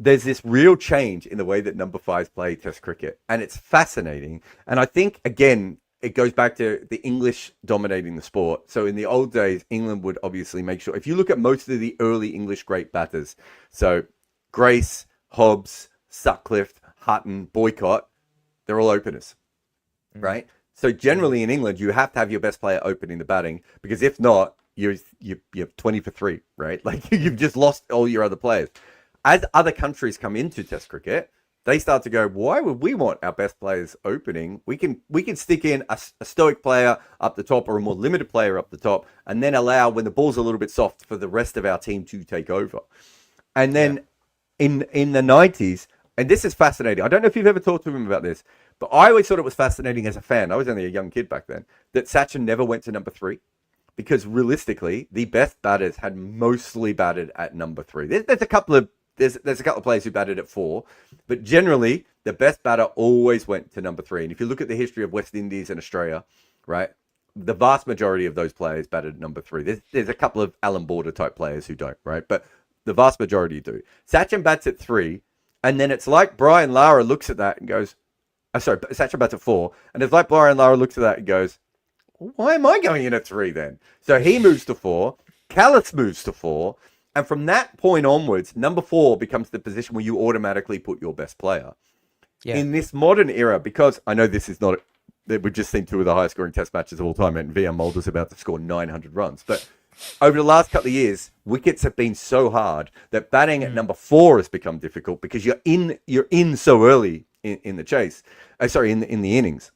there's this real change in the way that number fives play Test cricket, and it's fascinating. And I think again, it goes back to the English dominating the sport. So in the old days, England would obviously make sure. If you look at most of the early English great batters, so Grace, Hobbs, Sutcliffe, Hutton, Boycott, they're all openers, right? So generally in England, you have to have your best player opening the batting, because if not, you're 20 for 3, right? Like you've just lost all your other players. As other countries come into Test cricket, they start to go, why would we want our best players opening? We can stick in a stoic player up the top or a more limited player up the top, and then allow, when the ball's a little bit soft, for the rest of our team to take over. And then in the 90s, and this is fascinating. I don't know if you've ever talked to him about this, but I always thought it was fascinating as a fan. I was only a young kid back then, that Sachin never went to number 3. Because realistically, the best batters had mostly batted at number 3. There's a couple of players who batted at 4, but generally the best batter always went to number 3. And if you look at the history of West Indies and Australia, right, the vast majority of those players batted at number 3. There's a couple of Alan Border type players who don't, right, but the vast majority do. Sachin bats at 3, and then it's like Brian Lara looks at that and goes, Sachin bats at 4, and it's like Brian Lara looks at that and goes, why am I going in at 3 then? So he moves to 4, Callis moves to 4, and from that point onwards, number 4 becomes the position where you automatically put your best player. Yeah. In this modern era, because I know this is not, we've just seen 2 of the highest scoring test matches of all time, and VM Moulder's about to score 900 runs. But over the last couple of years, wickets have been so hard that batting at number 4 has become difficult, because you're in so early in the chase. In the innings,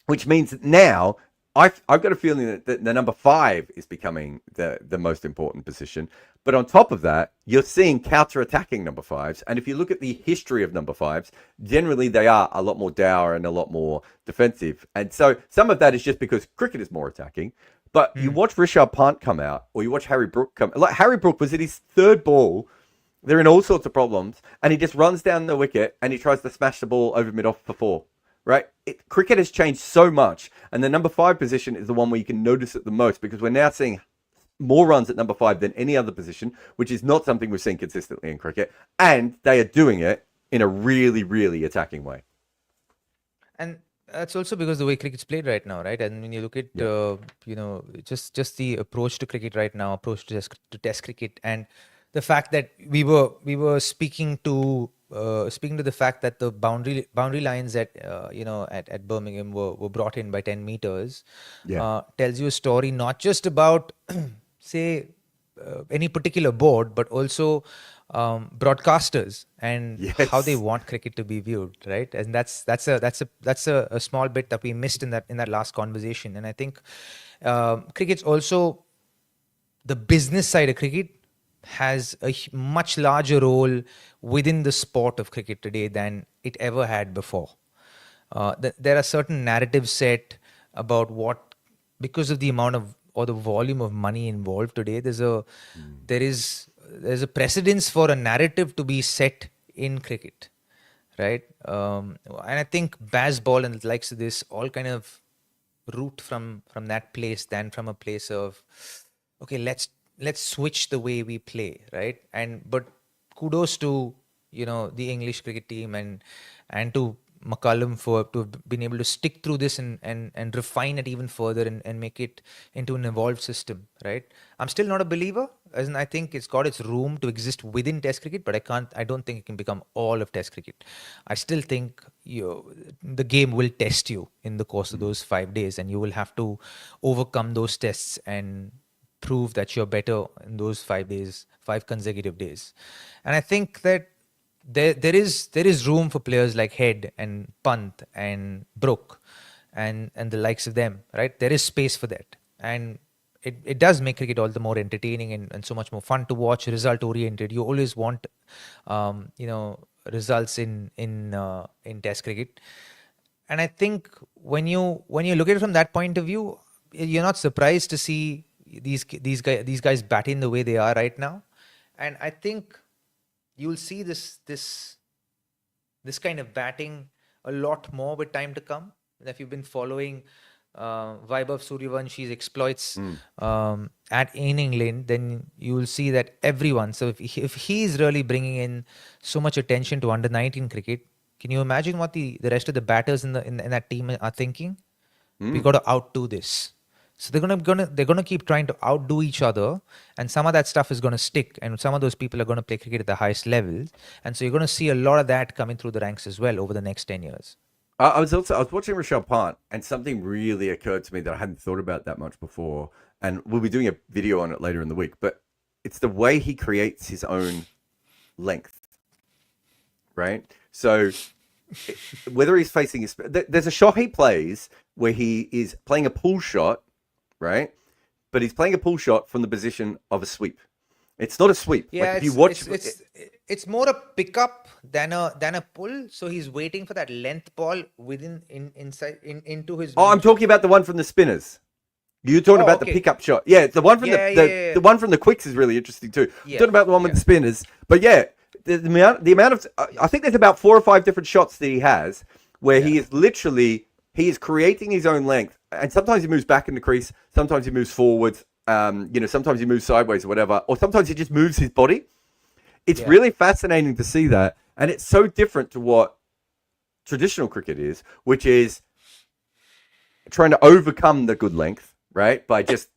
which means that now I've got a feeling that the number 5 is becoming the most important position. But on top of that, you're seeing counter-attacking number 5s. And if you look at the history of number 5s, generally they are a lot more dour and a lot more defensive. And so some of that is just because cricket is more attacking. But you watch Rishabh Pant come out, or you watch Harry Brook come. Like Harry Brook was at his 3rd ball. They're in all sorts of problems. And he just runs down the wicket and he tries to smash the ball over mid-off for 4. Right? Cricket has changed so much, and the number 5 position is the one where you can notice it the most, because we're now seeing more runs at number 5 than any other position, which is not something we've seen consistently in cricket, and they are doing it in a really, really attacking way. And that's also because the way cricket's played right now, right? And when you look at, just the approach to cricket right now, approach to test cricket, and the fact that we were speaking to the fact that the boundary lines at Birmingham were brought in by 10 meters, tells you a story not just about say any particular board, but also broadcasters and how they want cricket to be viewed, right? And that's a small bit that we missed in that last conversation. And I think cricket's also, the business side of cricket has a much larger role within the sport of cricket today than it ever had before. There are certain narratives set about what, because of the amount of, or the volume of money involved today, there is a precedence for a narrative to be set in cricket, right? And I think baseball and the likes of this all kind of root from that place than from a place of, okay, let's switch the way we play, right? But kudos to the English cricket team and to McCullum to have been able to stick through this and refine it even further and make it into an evolved system, right? I'm still not a believer, as in I think it's got its room to exist within Test cricket, but I don't think it can become all of Test cricket. I still think the game will test you in the course of those 5 days, and you will have to overcome those tests and prove that you're better in those 5 days, 5 consecutive days. And I think that there is room for players like Head and Pant and Brook and the likes of them, right? There is space for that. And it does make cricket all the more entertaining and so much more fun to watch, result oriented. You always want results in Test cricket. And I think when you look at it from that point of view, you're not surprised to see these guys batting the way they are right now. And I think you'll see this kind of batting a lot more with time to come. If you've been following Vaibhav Suryavansh's exploits at in England, then you will see that everyone. So if he's really bringing in so much attention to under 19 cricket, can you imagine what the rest of the batters in that team are thinking? We got to outdo this. So they're gonna keep trying to outdo each other, and some of that stuff is gonna stick, and some of those people are gonna play cricket at the highest levels, and so you're gonna see a lot of that coming through the ranks as well over the next 10 years. I was watching Rishabh Pant, and something really occurred to me that I hadn't thought about that much before, and we'll be doing a video on it later in the week. But it's the way he creates his own length, right? So whether he's facing his, there's a shot he plays where he is playing a pull shot, right? But he's playing a pull shot from the position of a sweep. It's not a sweep. Yeah, like if you watch, it's more a pickup than a pull. So he's waiting for that length ball into his. Oh, I'm talking about the one from the spinners. You're talking about the pickup shot. Yeah, the one from the one from the quicks is really interesting too. Yeah, talking about the one with the spinners. But yeah, the amount of I think there's about 4 or 5 different shots that he has where he is creating his own length, and sometimes he moves back in the crease, sometimes he moves forwards. Sometimes he moves sideways or whatever, or sometimes he just moves his body. It's really fascinating to see that, and it's so different to what traditional cricket is, which is trying to overcome the good length, right? By just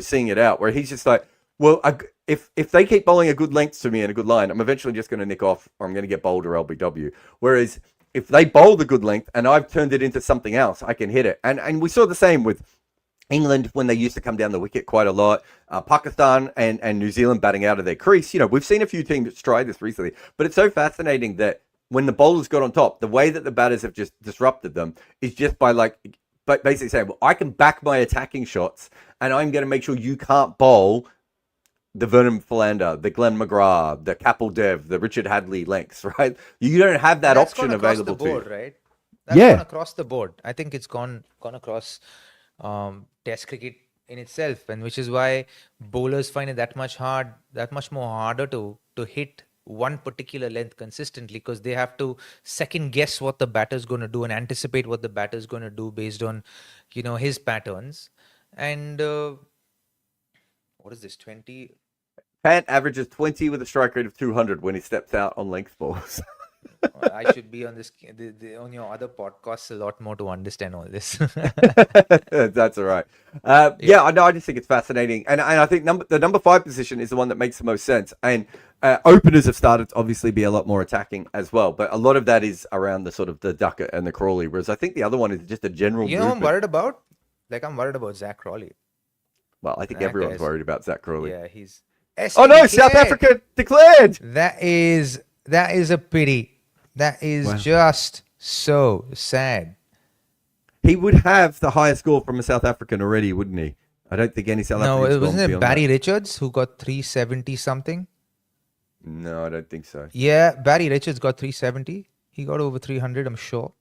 seeing it out. Where he's just like, well, if they keep bowling a good length to me and a good line, I'm eventually just going to nick off, or I'm going to get bowled or LBW. Whereas if they bowl the good length and I've turned it into something else, I can hit it. And we saw the same with England when they used to come down the wicket quite a lot. Pakistan and New Zealand batting out of their crease. We've seen a few teams try this recently, but it's so fascinating that when the bowlers got on top, the way that the batters have just disrupted them is just by basically saying, well, I can back my attacking shots and I'm going to make sure you can't bowl the Vernon Philander, the Glenn McGrath, the Kapil Dev, the Richard Hadley lengths, right? You don't have that option available to you. Right? That's gone across the board. I think it's gone across Test cricket in itself, and which is why bowlers find it that much more harder to hit one particular length consistently, because they have to second guess what the batter's going to do and anticipate what the batter's going to do based on his patterns. And what is this, 20? Pant averages 20 with a strike rate of 200 when he steps out on length balls. I should be on this on your other podcasts a lot more to understand all this. That's all right. I just think it's fascinating, and I think the number 5 position is the one that makes the most sense. And openers have started to obviously be a lot more attacking as well, but a lot of that is around the sort of the Duckett and the Crawley, whereas I think the other one is just a general. I'm worried about. I'm worried about Zach Crawley. Well, I think everyone's worried about Zach Crawley. Yeah, he's. Oh no! Declared. South Africa declared. That is a pity. That is just so sad. He would have the highest score from a South African already, wouldn't he? I don't think any South African. No, wasn't it Barry Richards who got 370 something? No, I don't think so. Yeah, Barry Richards got 370. He got over 300, I'm sure.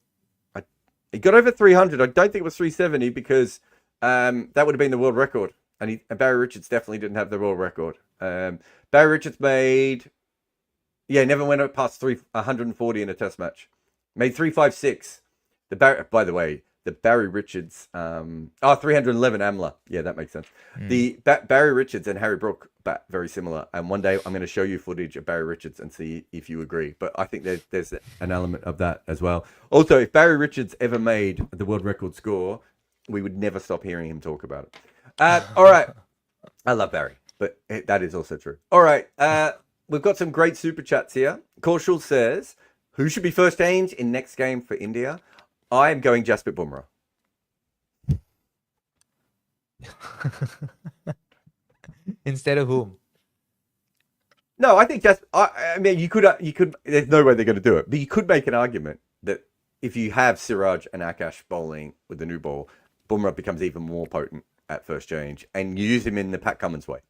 He got over 300. I don't think it was 370 because that would have been the world record. And Barry Richards definitely didn't have the world record. Barry Richards never went past 140 in a test match. Made 356. By the way, the Barry Richards, 311 Amla. Yeah, that makes sense. The Barry Richards and Harry Brook bat very similar. And one day I'm going to show you footage of Barry Richards and see if you agree. But I think there's an element of that as well. Also, if Barry Richards ever made the world record score, we would never stop hearing him talk about it. All right. I love Barry, but that is also true. All right. We've got some great super chats here. Kaushal says, who should be first change in next game for India? I am going Jasprit Bumrah. Instead of whom? No, I think I mean, you could. There's no way they're going to do it, but you could make an argument that if you have Siraj and Akash bowling with the new ball, Bumrah becomes even more potent at first change, and you use him in the Pat Cummins way.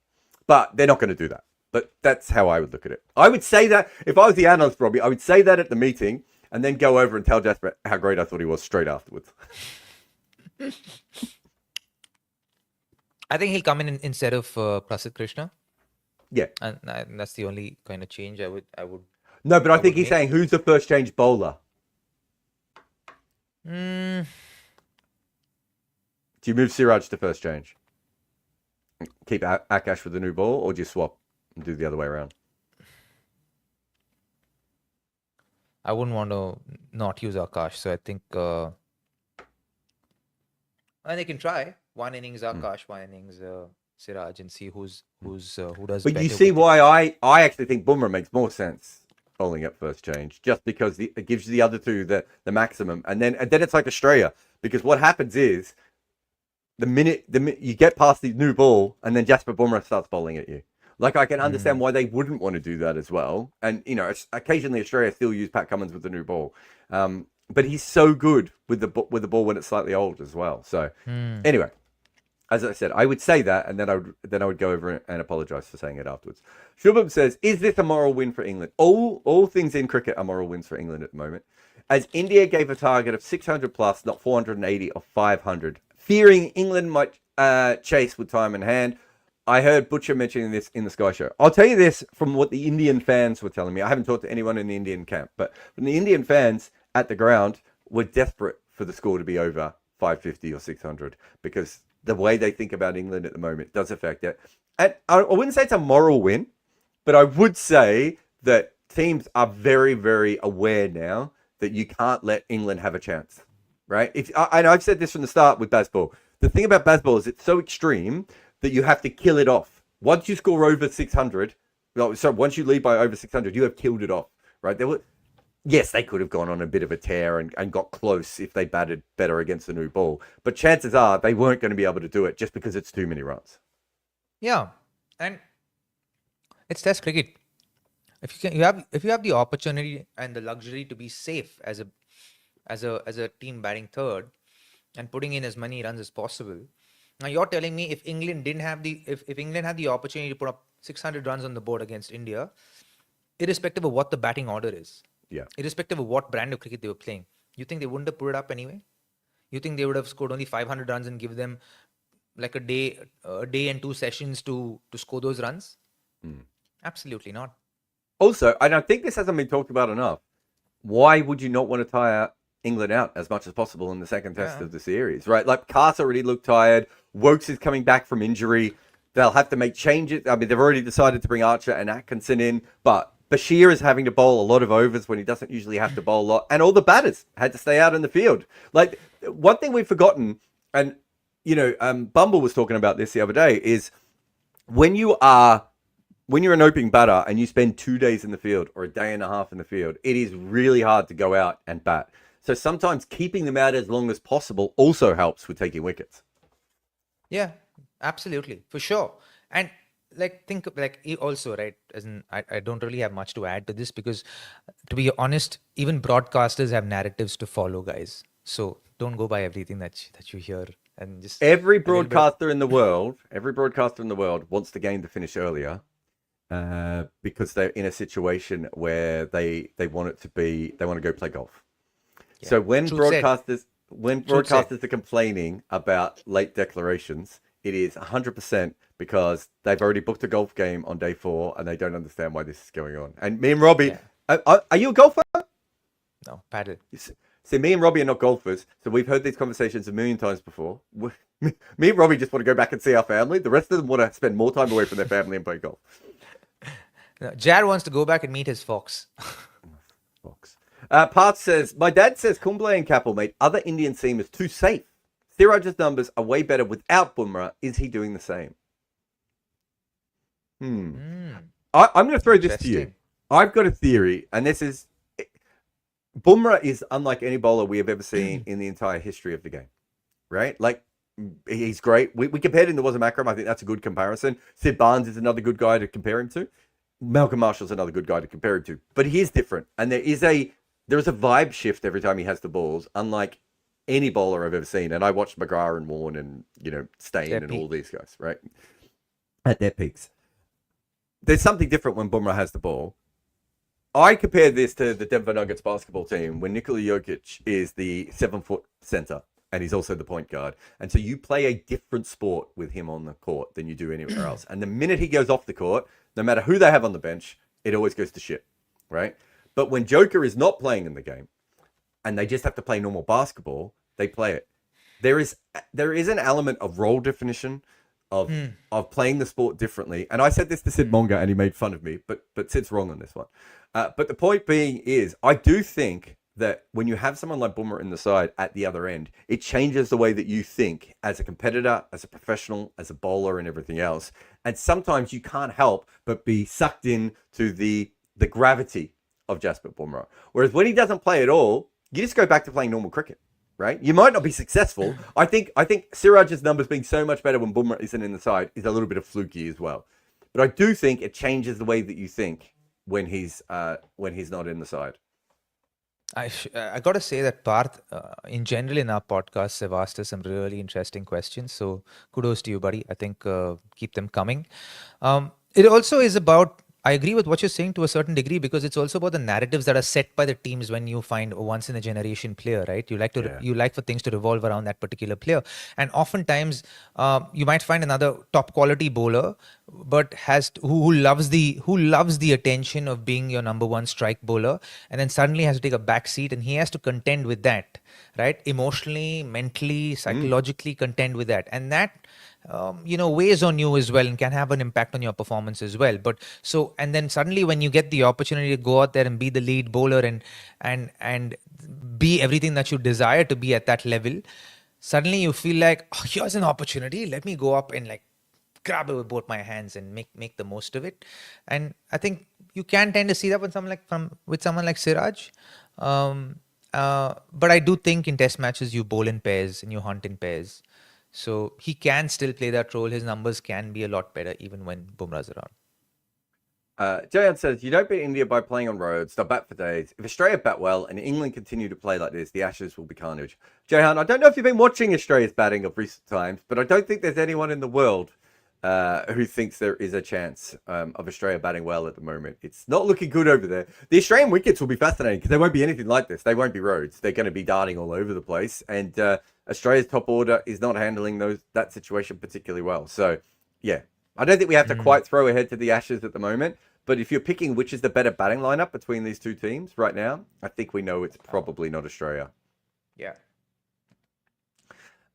But they're not going to do that. But that's how I would look at it. I would say that if I was the analyst, Robbie, I would say that at the meeting and then go over and tell Jasper how great I thought he was straight afterwards. I think he'll come in instead of Prasidh Krishna. Yeah. And that's the only kind of change I would. No, but I think he's saying who's the first change bowler? Do you move Siraj to first change? Keep Akash with the new ball, or do you swap and do the other way around? I wouldn't want to not use Akash, so I think and they can try one innings Akash, one innings Siraj, and see who does. But better you see with why I actually think Bumrah makes more sense bowling at first change, just because it gives you the other two the maximum, and then it's like Australia, because what happens is the minute you get past the new ball, and then Jasper Bumrah starts bowling at you. Like, I can understand why they wouldn't want to do that as well. And, you know, occasionally Australia still use Pat Cummins with the new ball. But he's so good with the ball when it's slightly old as well. So, anyway, as I said, I would say that, and then I would go over and apologise for saying it afterwards. Shubman says, is this a moral win for England? All things in cricket are moral wins for England at the moment. As India gave a target of 600 plus, not 480 or 500, fearing England might chase with time in hand. I heard Butcher mentioning this in the Sky Show. I'll tell you this from what the Indian fans were telling me. I haven't talked to anyone in the Indian camp, but from the Indian fans at the ground were desperate for the score to be over 550 or 600, because the way they think about England at the moment does affect it. And I wouldn't say it's a moral win, but I would say that teams are very, very aware now that you can't let England have a chance, right? And I've said this from the start with Bazball. The thing about Bazball is it's so extreme that you have to kill it off. Once you score over 600, once you lead by over 600, you have killed it off, right? Yes, they could have gone on a bit of a tear and got close if they batted better against the new ball. But chances are they weren't going to be able to do it just because it's too many runs. Yeah, and it's Test cricket. If you have the opportunity and the luxury to be safe as a team batting third and putting in as many runs as possible. Now you're telling me if England had the opportunity to put up 600 runs on the board against India, irrespective of what the batting order is, irrespective of what brand of cricket they were playing, you think they wouldn't have put it up anyway? You think they would have scored only 500 runs and give them like a day and 2 sessions to score those runs? Absolutely not. Also, and I think this hasn't been talked about enough, why would you not want to tire England out as much as possible in the second test of the series, right? Like, Carter already looked tired. Wokes is coming back from injury. They'll have to make changes. I mean, they've already decided to bring Archer and Atkinson in, but Bashir is having to bowl a lot of overs when he doesn't usually have to bowl a lot. And all the batters had to stay out in the field. Like, one thing we've forgotten, and, you know, Bumble was talking about this the other day, is when you're an opening batter and you spend 2 days in the field or a day and a half in the field, it is really hard to go out and bat. So sometimes keeping them out as long as possible also helps with taking wickets. Yeah, absolutely, for sure. And think also, right, as in, I don't really have much to add to this, because to be honest, even broadcasters have narratives to follow, guys. So don't go by everything that you hear, and just every broadcaster in the world wants the game to finish earlier, because they're in a situation where they want to go play golf. Yeah. So when broadcasters are complaining about late declarations, it is 100% because they've already booked a golf game on day 4 and they don't understand why this is going on. And me and Robbie, are you a golfer? No, paddle. See, me and Robbie are not golfers, so we've heard these conversations a million times before. Me and Robbie just want to go back and see our family. The rest of them want to spend more time away from their family and play golf. No, Jar wants to go back and meet his fox. Fox. Parth says, my dad says Kumble and Kapil made other Indian seamers too safe. Siraj's numbers are way better without Bumrah. Is he doing the same? I'm going to throw this to you. I've got a theory, and this is, Bumrah is unlike any bowler we have ever seen in the entire history of the game, right? Like, he's great. We compared him to Wasam Akram. I think that's a good comparison. Sid Barnes is another good guy to compare him to. Malcolm Marshall's another good guy to compare him to. But he is different, and there is a vibe shift every time he has the balls, unlike any bowler I've ever seen. And I watched McGrath and Warren and, Stain and all these guys, right? At their peaks. There's something different when Bumrah has the ball. I compare this to the Denver Nuggets basketball team when Nikola Jokic is the 7-foot center and he's also the point guard. And so you play a different sport with him on the court than you do anywhere else. And the minute he goes off the court, no matter who they have on the bench, it always goes to shit, right? But when Joker is not playing in the game and they just have to play normal basketball, they play it. there is an element of role definition of playing the sport differently. And I said this to Sid Monga, and he made fun of me, but Sid's wrong on this one. But the point being is, I do think that when you have someone like Bumrah in the side at the other end, it changes the way that you think as a competitor, as a professional, as a bowler, and everything else. And sometimes you can't help but be sucked in to the gravity of Jasprit Bumrah. Whereas when he doesn't play at all, you just go back to playing normal cricket, right? You might not be successful. I think Siraj's numbers being so much better when Bumrah isn't in the side is a little bit of fluky as well. But I do think it changes the way that you think when he's not in the side. I got to say that Parth, in general in our podcasts, have asked us some really interesting questions. So kudos to you, buddy. I think keep them coming. It also is about, I agree with what you're saying to a certain degree, because it's also about the narratives that are set by the teams when you find a once in a generation player, right? You like for things to revolve around that particular player. And oftentimes you might find another top quality bowler, but who loves the attention of being your number one strike bowler, and then suddenly has to take a back seat, and he has to contend with that, right? Emotionally, mentally, psychologically contend with that. And that weighs on you as well and can have an impact on your performance as well. And then suddenly when you get the opportunity to go out there and be the lead bowler and be everything that you desire to be at that level, suddenly you feel like, oh, here's an opportunity. Let me go up and like grab it with both my hands and make the most of it. And I think you can tend to see that with someone like Siraj. But I do think in test matches you bowl in pairs and you hunt in pairs. So he can still play that role. His numbers can be a lot better even when Bumrah's around. Jayan says, you don't beat India by playing on roads. They'll bat for days. If Australia bat well and England continue to play like this, the Ashes will be carnage. Jahan, I don't know if you've been watching Australia's batting of recent times, but I don't think there's anyone in the world who thinks there is a chance of Australia batting well at the moment. It's not looking good over there. The Australian wickets will be fascinating because they won't be anything like this. They won't be roads. They're going to be darting all over the place. And Australia's top order is not handling that situation particularly well. So, yeah, I don't think we have to quite throw ahead to the Ashes at the moment. But if you're picking which is the better batting lineup between these two teams right now, I think we know it's probably not Australia. Yeah.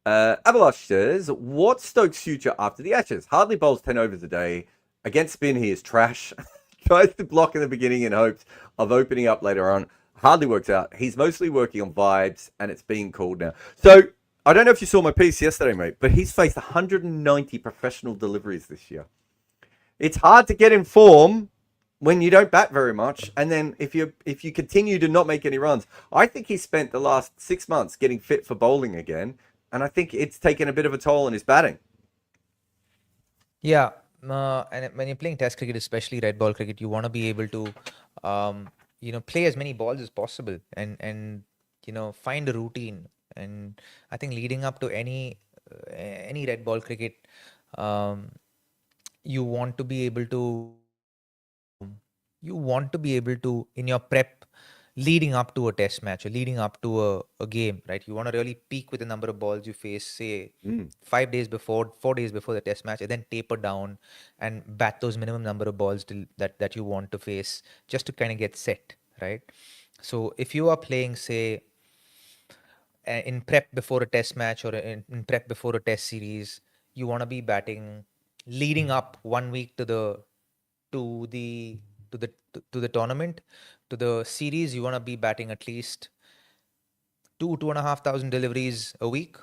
Avalash says, what's Stokes' future after the Ashes? Hardly bowls 10 overs a day. Against spin, he is trash. Tries to block in the beginning in hopes of opening up later on. Hardly works out. He's mostly working on vibes, and it's being called now. So, I don't know if you saw my piece yesterday, mate, but he's faced 190 professional deliveries this year. It's hard to get in form when you don't bat very much, and then if you continue to not make any runs. I think he spent the last 6 months getting fit for bowling again, and I think it's taken a bit of a toll on his batting. Yeah, and when you're playing Test cricket, especially red ball cricket, you want to be able to, play as many balls as possible and find a routine. And I think leading up to any red ball cricket, you want to be able to in your prep leading up to a test match or leading up to a game, right? You want to really peak with the number of balls you face, say 4 days before the test match, and then taper down and bat those minimum number of balls that you want to face just to kind of get set, right? So if you are playing, say, in prep before a test match or in prep before a test series, you want to be batting leading up 1 week to the tournament, to the series. You want to be batting at least 2,500 deliveries a week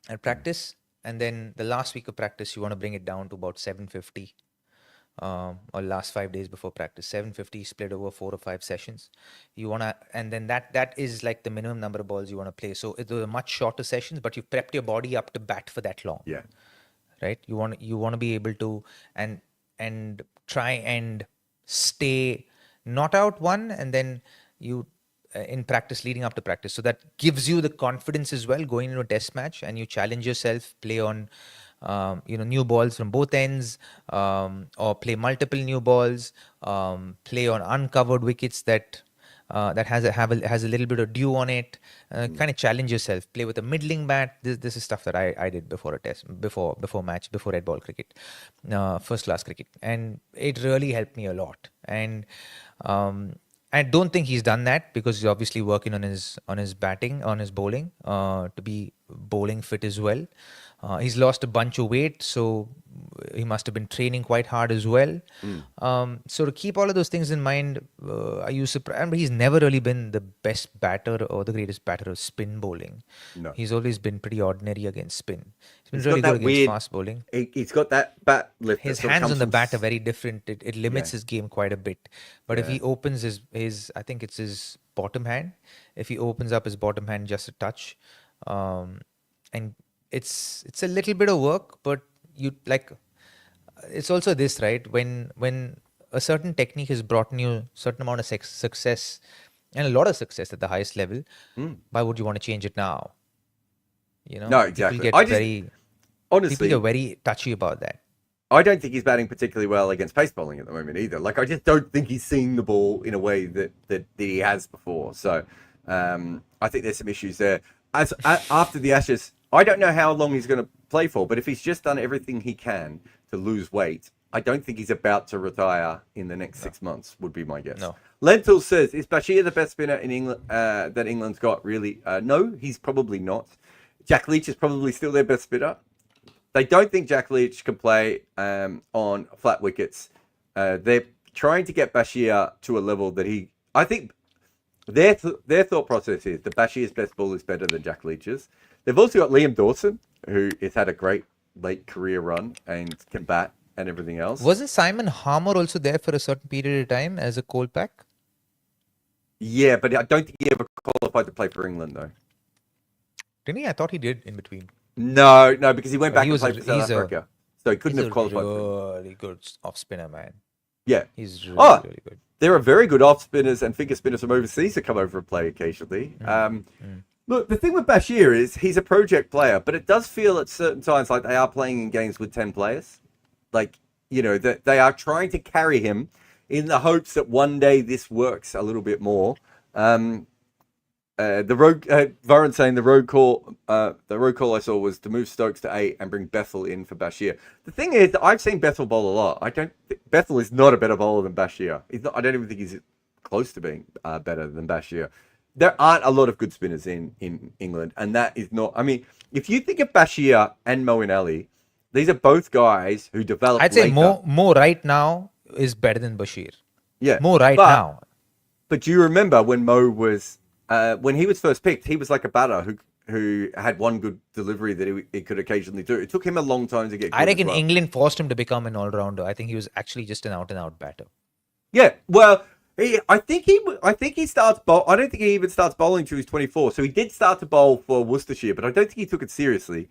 at practice, and then the last week of practice you want to bring it down to about 750, or last 5 days before practice, 750 split over 4 or 5 sessions. You want to, and then that is like the minimum number of balls you want to play. So those are much shorter sessions, but you've prepped your body up to bat for that long. Yeah. Right. You want to be able to and try and stay not out one, and then you in practice leading up to practice. So that gives you the confidence as well going into a test match, and you challenge yourself, play on new balls from both ends, or play multiple new balls, play on uncovered wickets that has a little bit of dew on it. Kind of challenge yourself. Play with a middling bat. This is stuff that I did before a test, before red ball cricket, first class cricket, and it really helped me a lot. And I don't think he's done that because he's obviously working on his batting, on his bowling, to be bowling fit as well. He's lost a bunch of weight, so he must have been training quite hard as well. So to keep all of those things in mind, are you surprised? But he's never really been the best batter or the greatest batter of spin bowling. No. He's always been pretty ordinary against spin. He's been He's really got good that against weird- fast bowling. He's got that bat lift. His that sort of hands comes on the from bat are very different. It limits Yeah. his game quite a bit. But if Yeah. he opens his I think it's his bottom hand. If he opens up his bottom hand just a touch, and it's a little bit of work, but you like. It's also this, right? When a certain technique has brought you a certain amount of success and a lot of success at the highest level, why would you want to change it now? You know, No, exactly. People I get just- very Honestly, people are very touchy about that. I don't think he's batting particularly well against pace bowling at the moment either. Like, I just don't think he's seeing the ball in a way that he has before. So I think there's some issues there. After the Ashes, I don't know how long he's going to play for, but if he's just done everything he can to lose weight, I don't think he's about to retire in the next 6 months, would be my guess. No. Lentil says, is Bashir the best spinner in England that England's got, really? No, he's probably not. Jack Leach is probably still their best spinner. They don't think Jack Leach can play on flat wickets. They're trying to get Bashir to a level that I think their thought process is that Bashir's best ball is better than Jack Leach's. They've also got Liam Dawson, who has had a great late career run and can bat and everything else. Wasn't Simon Harmer also there for a certain period of time as a cold pack? Yeah, but I don't think he ever qualified to play for England, though. Didn't he? I thought he did in between. No, because he went back He and was played for South Africa. So he couldn't He's have a qualified for England. really good off spinner, man. Yeah. He's really, Oh, really good. There are very good off spinners and finger spinners from overseas that come over and play occasionally. Look, the thing with Bashir is he's a project player, but it does feel at certain times like they are playing in games with 10 players. Like, that they are trying to carry him in the hopes that one day this works a little bit more. Varun saying the road call I saw was to move Stokes to 8 and bring Bethel in for Bashir. The thing is, I've seen Bethel bowl a lot. Bethel is not a better bowler than Bashir. I don't even think he's close to being better than Bashir. There aren't a lot of good spinners in England, and that is not. I mean, if you think of Bashir and Moeen Ali, these are both guys who developed. I'd say later. Mo right now is better than Bashir. Yeah, Mo now. But do you remember when Mo was when he was first picked? He was like a batter who had one good delivery that he could occasionally do. It took him a long time to get good. I reckon as well. England forced him to become an all-rounder. I think he was actually just an out-and-out batter. Yeah, well, I think he starts bowl. I don't think he even starts bowling till he's 24. So he did start to bowl for Worcestershire, but I don't think he took it seriously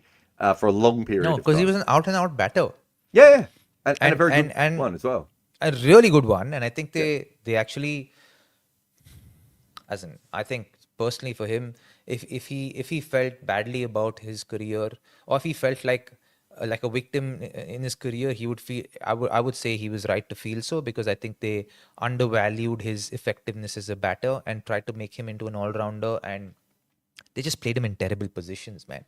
for a long period. No, because he was an out-and-out batter. Yeah. And a very good and one as well. A really good one, and I think they actually, I think personally for him, if he felt badly about his career, or if he felt like a victim in his career, he would feel. I would say he was right to feel so, because I think they undervalued his effectiveness as a batter and tried to make him into an all-rounder, and they just played him in terrible positions, man.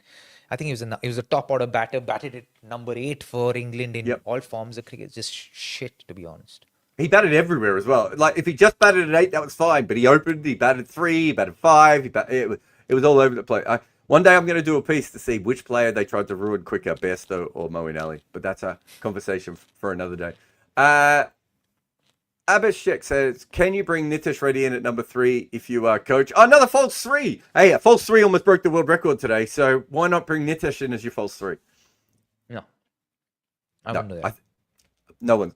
I think he was a top order batter, batted at number 8 for England in all forms of cricket. Just shit, to be honest. He batted everywhere as well. Like, if he just batted at 8, that was fine. But he opened, he batted 3, he batted 5. It was all over the place. One day I'm going to do a piece to see which player they tried to ruin quicker, Bairstow or Moeen Ali. But that's a conversation for another day. Abhishek says, can you bring Nitish Reddy in at number 3 if you are coach? Oh, another false 3. Hey, a false 3 almost broke the world record today. So why not bring Nitish in as your false 3? No. I wouldn't do that.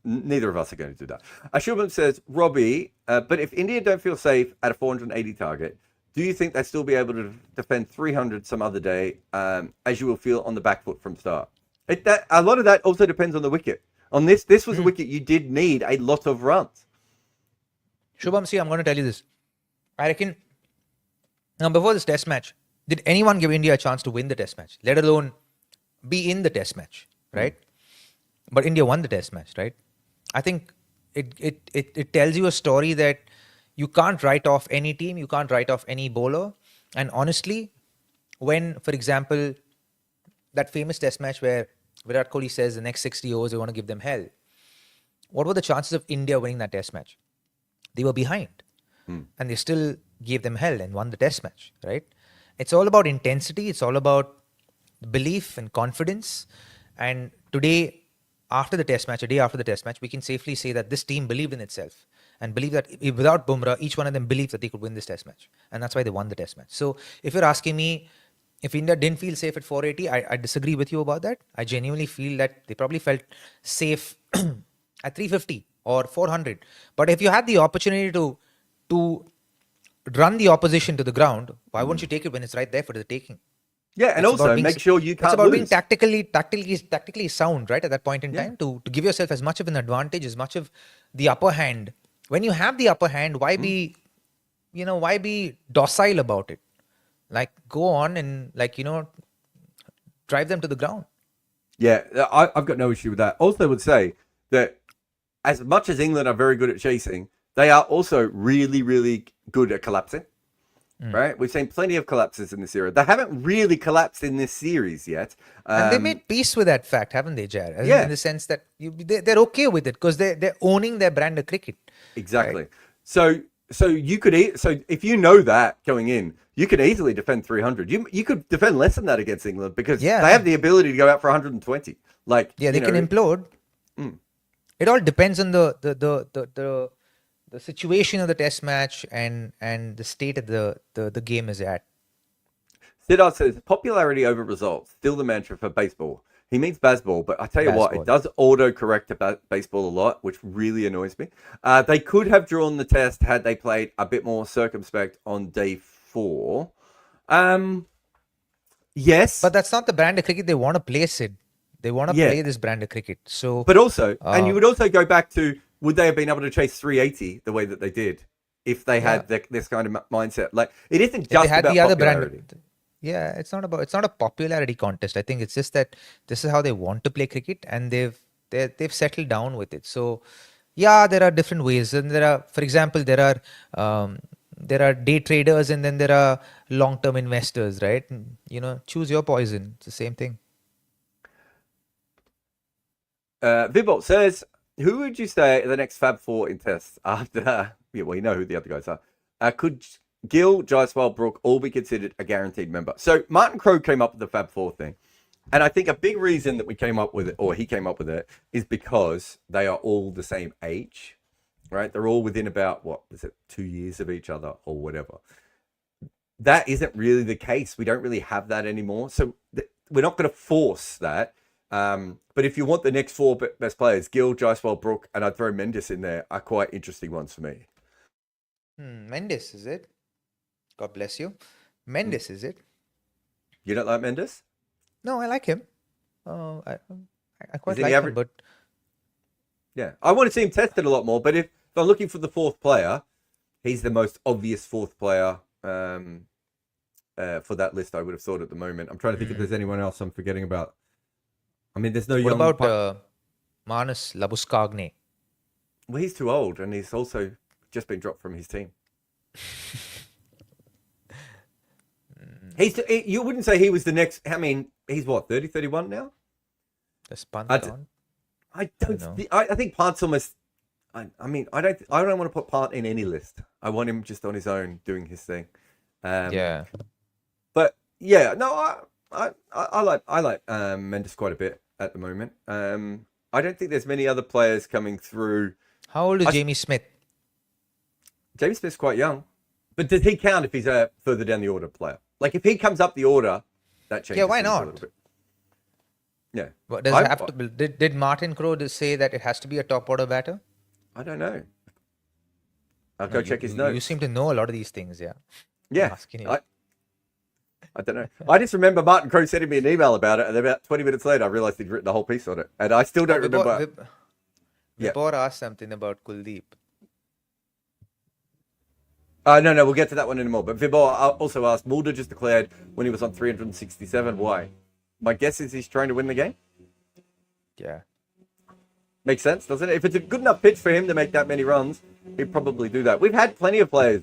Neither of us are going to do that. Shubman says, Robbie, but if India don't feel safe at a 480 target, do you think they'll still be able to defend 300 some other day, as you will feel on the back foot from start? A lot of that also depends on the wicket. On this was a wicket you did need a lot of runs. Shubham, see, I'm going to tell you this. I reckon, now before this test match, did anyone give India a chance to win the test match, let alone be in the test match, right? But India won the test match, right? I think it tells you a story that you can't write off any team, you can't write off any bowler. And honestly, when, for example, that famous test match where Virat Kohli says the next 60 overs, they want to give them hell. What were the chances of India winning that test match? They were behind. and they still gave them hell and won the test match, right? It's all about intensity. It's all about belief and confidence. And today, after the test match, a day after the test match, we can safely say that this team believed in itself and believed that without Bumrah, each one of them believed that they could win this test match. And that's why they won the test match. So if you're asking me, if India didn't feel safe at 480, I disagree with you about that. I genuinely feel that they probably felt safe at 350 or 400. But if you had the opportunity to run the opposition to the ground, why won't you take it when it's right there for the taking? Yeah, and also make sure you can't It's about lose. being tactically sound, right, at that point in time, to give yourself as much of an advantage, as much of the upper hand. When you have the upper hand, why be docile about it? Like, go on and drive them to the ground. Yeah, I've got no issue with that. Also, would say that as much as England are very good at chasing, they are also really, really good at collapsing. Right? We've seen plenty of collapses in this era. They haven't really collapsed in this series yet. And they made peace with that fact, haven't they, Jar? Yeah. In the sense that they're okay with it because they're owning their brand of cricket. Exactly. Right? So you could so if you know that going in, you could easily defend 300. You could defend less than that against England because they have the ability to go out for 120. Like, yeah, they can implode. It all depends on the situation of the test match and the state of the game is at. Siraj says, popularity over results, still the mantra for baseball. He means baseball, but I tell you what, it does auto-correct to baseball a lot, which really annoys me. They could have drawn the test had they played a bit more circumspect on day 4. Yes. But that's not the brand of cricket they want to play, Sid. They want to play this brand of cricket. So, but also, and you would also go back to, would they have been able to chase 380 the way that they did if they had this kind of mindset? Like, it isn't just about the other popularity. Yeah, it's not a popularity contest. I think it's just that this is how they want to play cricket, and they've settled down with it. So, yeah, there are different ways, and for example, there are day traders, and then there are long-term investors, right? Choose your poison. It's the same thing. Vibot says, who would you say are the next Fab Four in tests after? You know who the other guys are. Could Gill, Jaiswal, Brook all be considered a guaranteed member? So Martin Crowe came up with the Fab Four thing, and I think a big reason that we came up with it, or he came up with it, is because they are all the same age, right? They're all within about 2 years of each other or whatever. That isn't really the case. We don't really have that anymore, so we're not going to force that. But if you want the next 4 best players, Gill, Jaiswal, Brook, and I'd throw Mendes in there, are quite interesting ones for me. Mendes, is it? God bless you. Mendes, is it? You don't like Mendes? No, I like him. I quite like him, but... Yeah, I want to see him tested a lot more, but if I'm looking for the 4th player, he's the most obvious 4th player for that list, I would have thought at the moment. I'm trying to think if there's anyone else I'm forgetting about. I mean, there's no young... What about Manus Labuschagne? Well, he's too old, and he's also just been dropped from his team. You wouldn't say he was the next... I mean, he's what, 30, 31 now? Does Pant gone? I think Pant's almost... I don't want to put Pant in any list. I want him just on his own doing his thing. Yeah. But, yeah, no, I like Mendes quite a bit at the moment. I don't think there's many other players coming through. How old is Jamie Smith? Jamie Smith's quite young. But does he count if he's a further down the order player? Like, if he comes up the order, that changes. Yeah, why not? Yeah. What does it have to be? Did Martin Crowe say that it has to be a top order batter? I don't know. I'll go check his notes. You seem to know a lot of these things, yeah. Yeah. I don't know. I just remember Martin Crowe sending me an email about it, and about 20 minutes later, I realized he'd written a whole piece on it, and I still don't remember. Vibor asked something about Kuldeep. No, we'll get to that one in a moment. But Vibor also asked, Moulder just declared when he was on 367. Why? My guess is he's trying to win the game. Yeah. Makes sense, doesn't it? If it's a good enough pitch for him to make that many runs, he'd probably do that. We've had plenty of players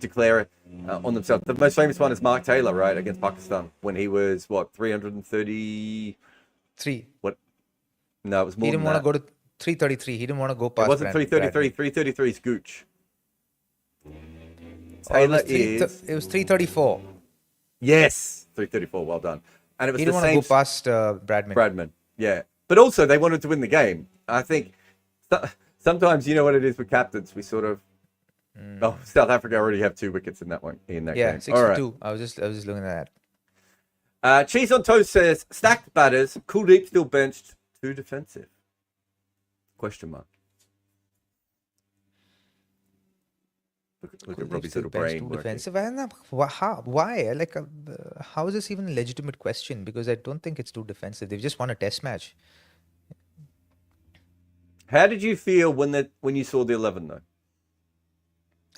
declare on themselves. The most famous one is Mark Taylor, right, against Pakistan when he was, 333? What? No, it was more than that. He didn't want to go to 333. He didn't want to go past. It wasn't 333. 333 is Gooch. Taylor it was 334. Yes, 334. Well done. And it was He the didn't want same. to go past Bradman. Bradman, yeah. But also, they wanted to win the game. I think sometimes, you know what it is with captains, we sort of. Oh, South Africa already have 2 wickets in that one in that game. 6-2. I was just looking at that. Cheese on Toast says stacked batters. Kuldeep still benched. Too defensive? Question mark. Look at Robbie's little brain too working. defensive. I don't know why. Like, how is this even a legitimate question? Because I don't think it's too defensive. They've just won a test match. How did you feel when you saw the 11 though?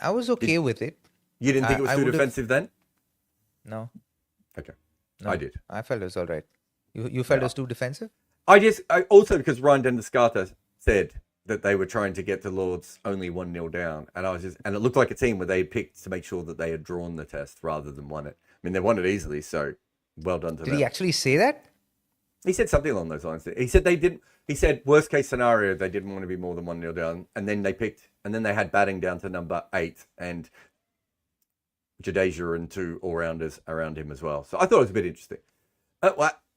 I was okay with it. You didn't think it was too defensive then? No. Okay. No, I did. I felt it was all right. You felt it was too defensive? I also because Ryan Denniscarter said that they were trying to get to Lords only 1-0 down, and it looked like a team where they picked to make sure that they had drawn the test rather than won it. I mean, they won it easily, so well done to them. Did he actually say that? He said something along those lines. He said they didn't. He said worst case scenario they didn't want to be more than 1-0 down, and then they had batting down to number 8 and Jadeja and 2 all-rounders around him as well. So I thought it was a bit interesting.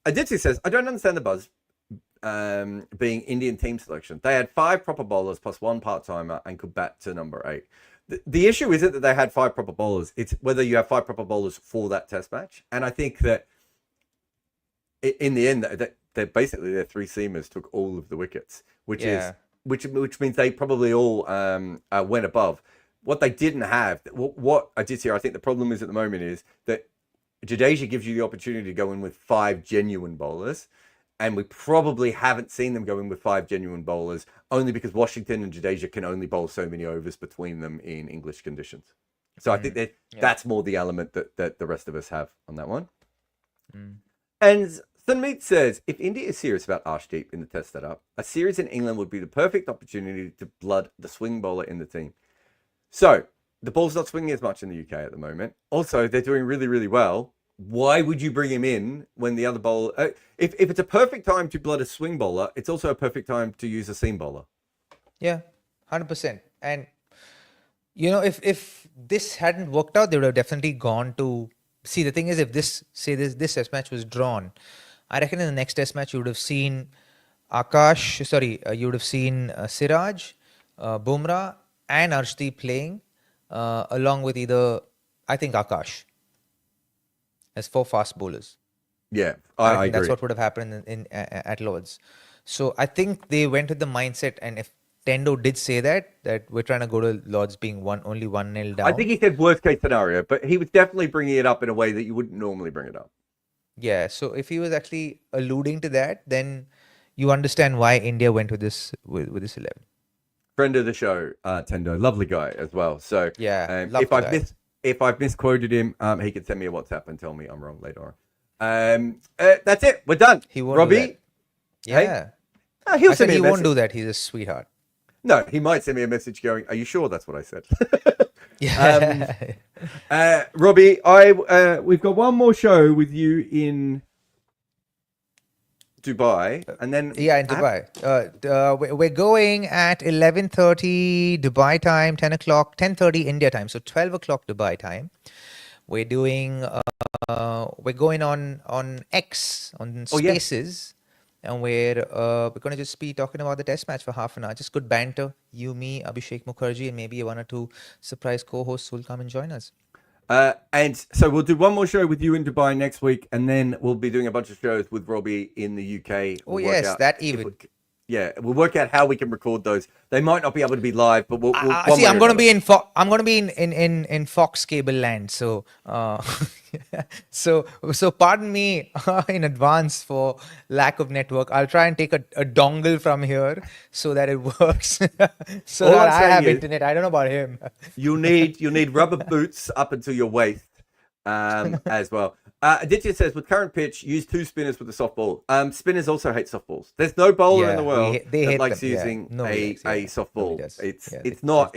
Aditya says, I don't understand the buzz being Indian team selection. They had 5 proper bowlers plus 1 part-timer and could bat to number 8. The issue isn't that they had 5 proper bowlers. It's whether you have 5 proper bowlers for that test match. And I think that in the end, that basically their 3 seamers took all of the wickets, which means they probably all went above. What they didn't have, what I did here, I think the problem is at the moment is that Jadeja gives you the opportunity to go in with 5 genuine bowlers, and we probably haven't seen them go in with 5 genuine bowlers, only because Washington and Jadeja can only bowl so many overs between them in English conditions. So I think that's more the element that the rest of us have on that one. And Sunmeet says, if India is serious about Akash Deep in the test setup, a series in England would be the perfect opportunity to blood the swing bowler in the team. So, the ball's not swinging as much in the UK at the moment. Also, they're doing really, really well. Why would you bring him in when the other bowler... if it's a perfect time to blood a swing bowler, it's also a perfect time to use a seam bowler. Yeah, 100%. And, you know, if this hadn't worked out, they would have definitely gone to... See, the thing is, if this test match was drawn, I reckon in the next test match, you would have seen you would have seen Siraj, Bumrah and Arshdeep playing along with I think Akash as 4 fast bowlers. Yeah, I agree. That's what would have happened at Lords. So I think they went with the mindset, and if Tendo did say that we're trying to go to Lords being only 1-0 down. I think he said worst case scenario, but he was definitely bringing it up in a way that you wouldn't normally bring it up. Yeah, so if he was actually alluding to that, then you understand why India went with this 11. Friend of the show, Tendo, lovely guy as well. So yeah, if I've misquoted him, he can send me a WhatsApp and tell me I'm wrong later on. That's it. We're done. He won't Robbie, do that. Yeah, he'll I send said me he a won't message. do that. He's a sweetheart. No, he might send me a message going, "Are you sure that's what I said?" Yeah. Robbie, we've got one more show with you in Dubai, and then in Dubai. We're going at 11:30 Dubai time, 10 o'clock, 10:30 India time, so 12 o'clock Dubai time. We're doing. We're going on X on Spaces. And we're going to just be talking about the test match for half an hour. Just good banter. You, me, Abhishek Mukherjee, and maybe 1 or 2 surprise co-hosts will come and join us. And so we'll do one more show with you in Dubai next week, and then we'll be doing a bunch of shows with Robbie in the UK. We'll work out how we can record those. They might not be able to be live, but we'll see. I'm going to be I'm going to be in Fox cable land. So, so pardon me in advance for lack of network. I'll try and take a dongle from here so that it works. So that I have internet. I don't know about him. You'll need rubber boots up until your waist, as well. Aditya says, with current pitch, use 2 spinners with a softball. Spinners also hate softballs. There's no bowler in the world that likes using a softball. It's not.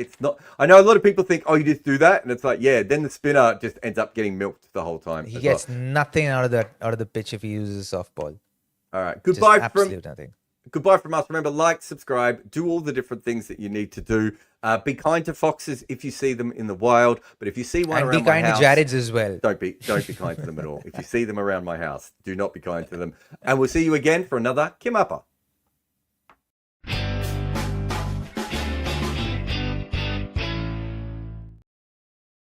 I know a lot of people think, oh, you just do that, and it's like, then the spinner just ends up getting milked the whole time. He gets nothing out of the pitch if he uses a softball. All right, goodbye absolute nothing. Goodbye from us. Remember, like, subscribe, do all the different things that you need to do. Be kind to foxes if you see them in the wild, but if you see one And around be my kind house, to Jarrods as well. don't be kind to them at all. If you see them around my house, do not be kind to them. And we'll see you again for another KimAppa.